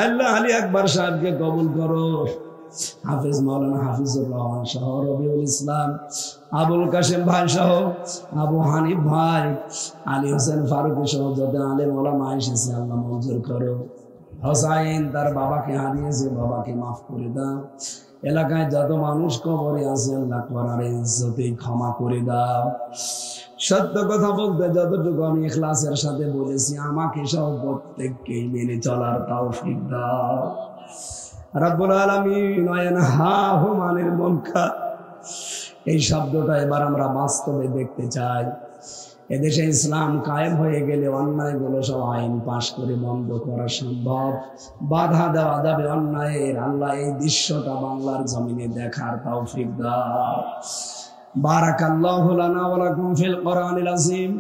Speaker 1: আল্লাহ আলী আকবর সাহেবকে কবুল করো, হাফিজ মাওলানা হাফিজুর রহমান সহ, রবিউল ইসলাম, আবুল কাশেম ভাই সহ, আবু হানিফ ভাই, আলী হোসেন ফারুকি সহ যত আলেম ওলামা এসেছে আল্লাহ মঞ্জুর করো। হোসাইন তার বাবাকে হারিয়েছে, বাবাকে মাফ করে দাও। এলাকায় যত মানুষ কবরে আছে আল্লাহ করার ইজ্জতে ক্ষমা করে দাও। সত্য কথা বলতে যতটুকু আমি ইখলাসের সাথে বলেছি, আমাকে সহ প্রত্যেককেই মেনে চলার তৌফিক দাও। রব্বুল আলামিন ওয়ানহাহুম আনিল মুনকার, এই শব্দটা এবার আমরা বাস্তবে দেখতে চাই। এদেশে ইসলাম কায়েম হয়ে গেলে অন্যায়গুলো সব আইন পাশ করে বন্ধ করা সম্ভব, বাধা দেওয়া যাবে অন্যায়ের। আল্লাহ এই দৃশ্যটা বাংলার জমিনে দেখার তৌফিক দাও। বারাকাল্লাহু লানা ওয়া লাকুম ফিল কোরআনিল আযীম।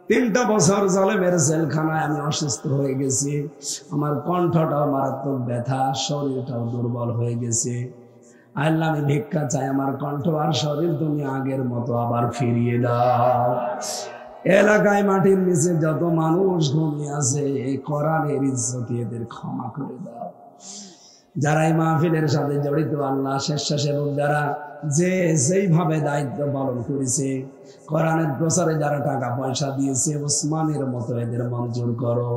Speaker 1: 3টা বছর জালেমের জেলখানায় আমি অসুস্থ হয়ে গেছি, আমার কণ্ঠটাও মারাত্মক ব্যথা, শরীরটাও দুর্বল হয়ে গেছে। আল্লাহ আমি ভিক্ষা চাই, আমার কণ্ঠ আর শরীর তুমি আগের মতো আবার ফিরিয়ে দাও। এলাকায় মাটির নিচে যত মানুষ ঘুমিয়ে আছে, এই কোরআনের ইজ্জতে এদের ক্ষমা করে দাও। যারা এই মাহফিলের সাথে জড়িত আল্লাহ, স্বেচ্ছাসেবক যারা যে যেইভাবে দায়িত্ব পালন করেছে, কোরআনের প্রচারে যারা টাকা পয়সা দিয়েছে, ওসমানের মতো এদের মঞ্জুর করো।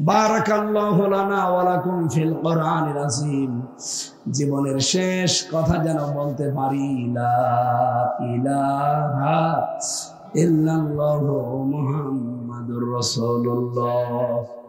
Speaker 1: বারাকাল্লাহু লানা ওয়া লাকুম ফিল কোরআনিল আযীম। জীবনের শেষ কথা যেন বলতে পারি, লা ইলাহা ইল্লাল্লাহু মুহাম্মাদুর রাসূলুল্লাহ।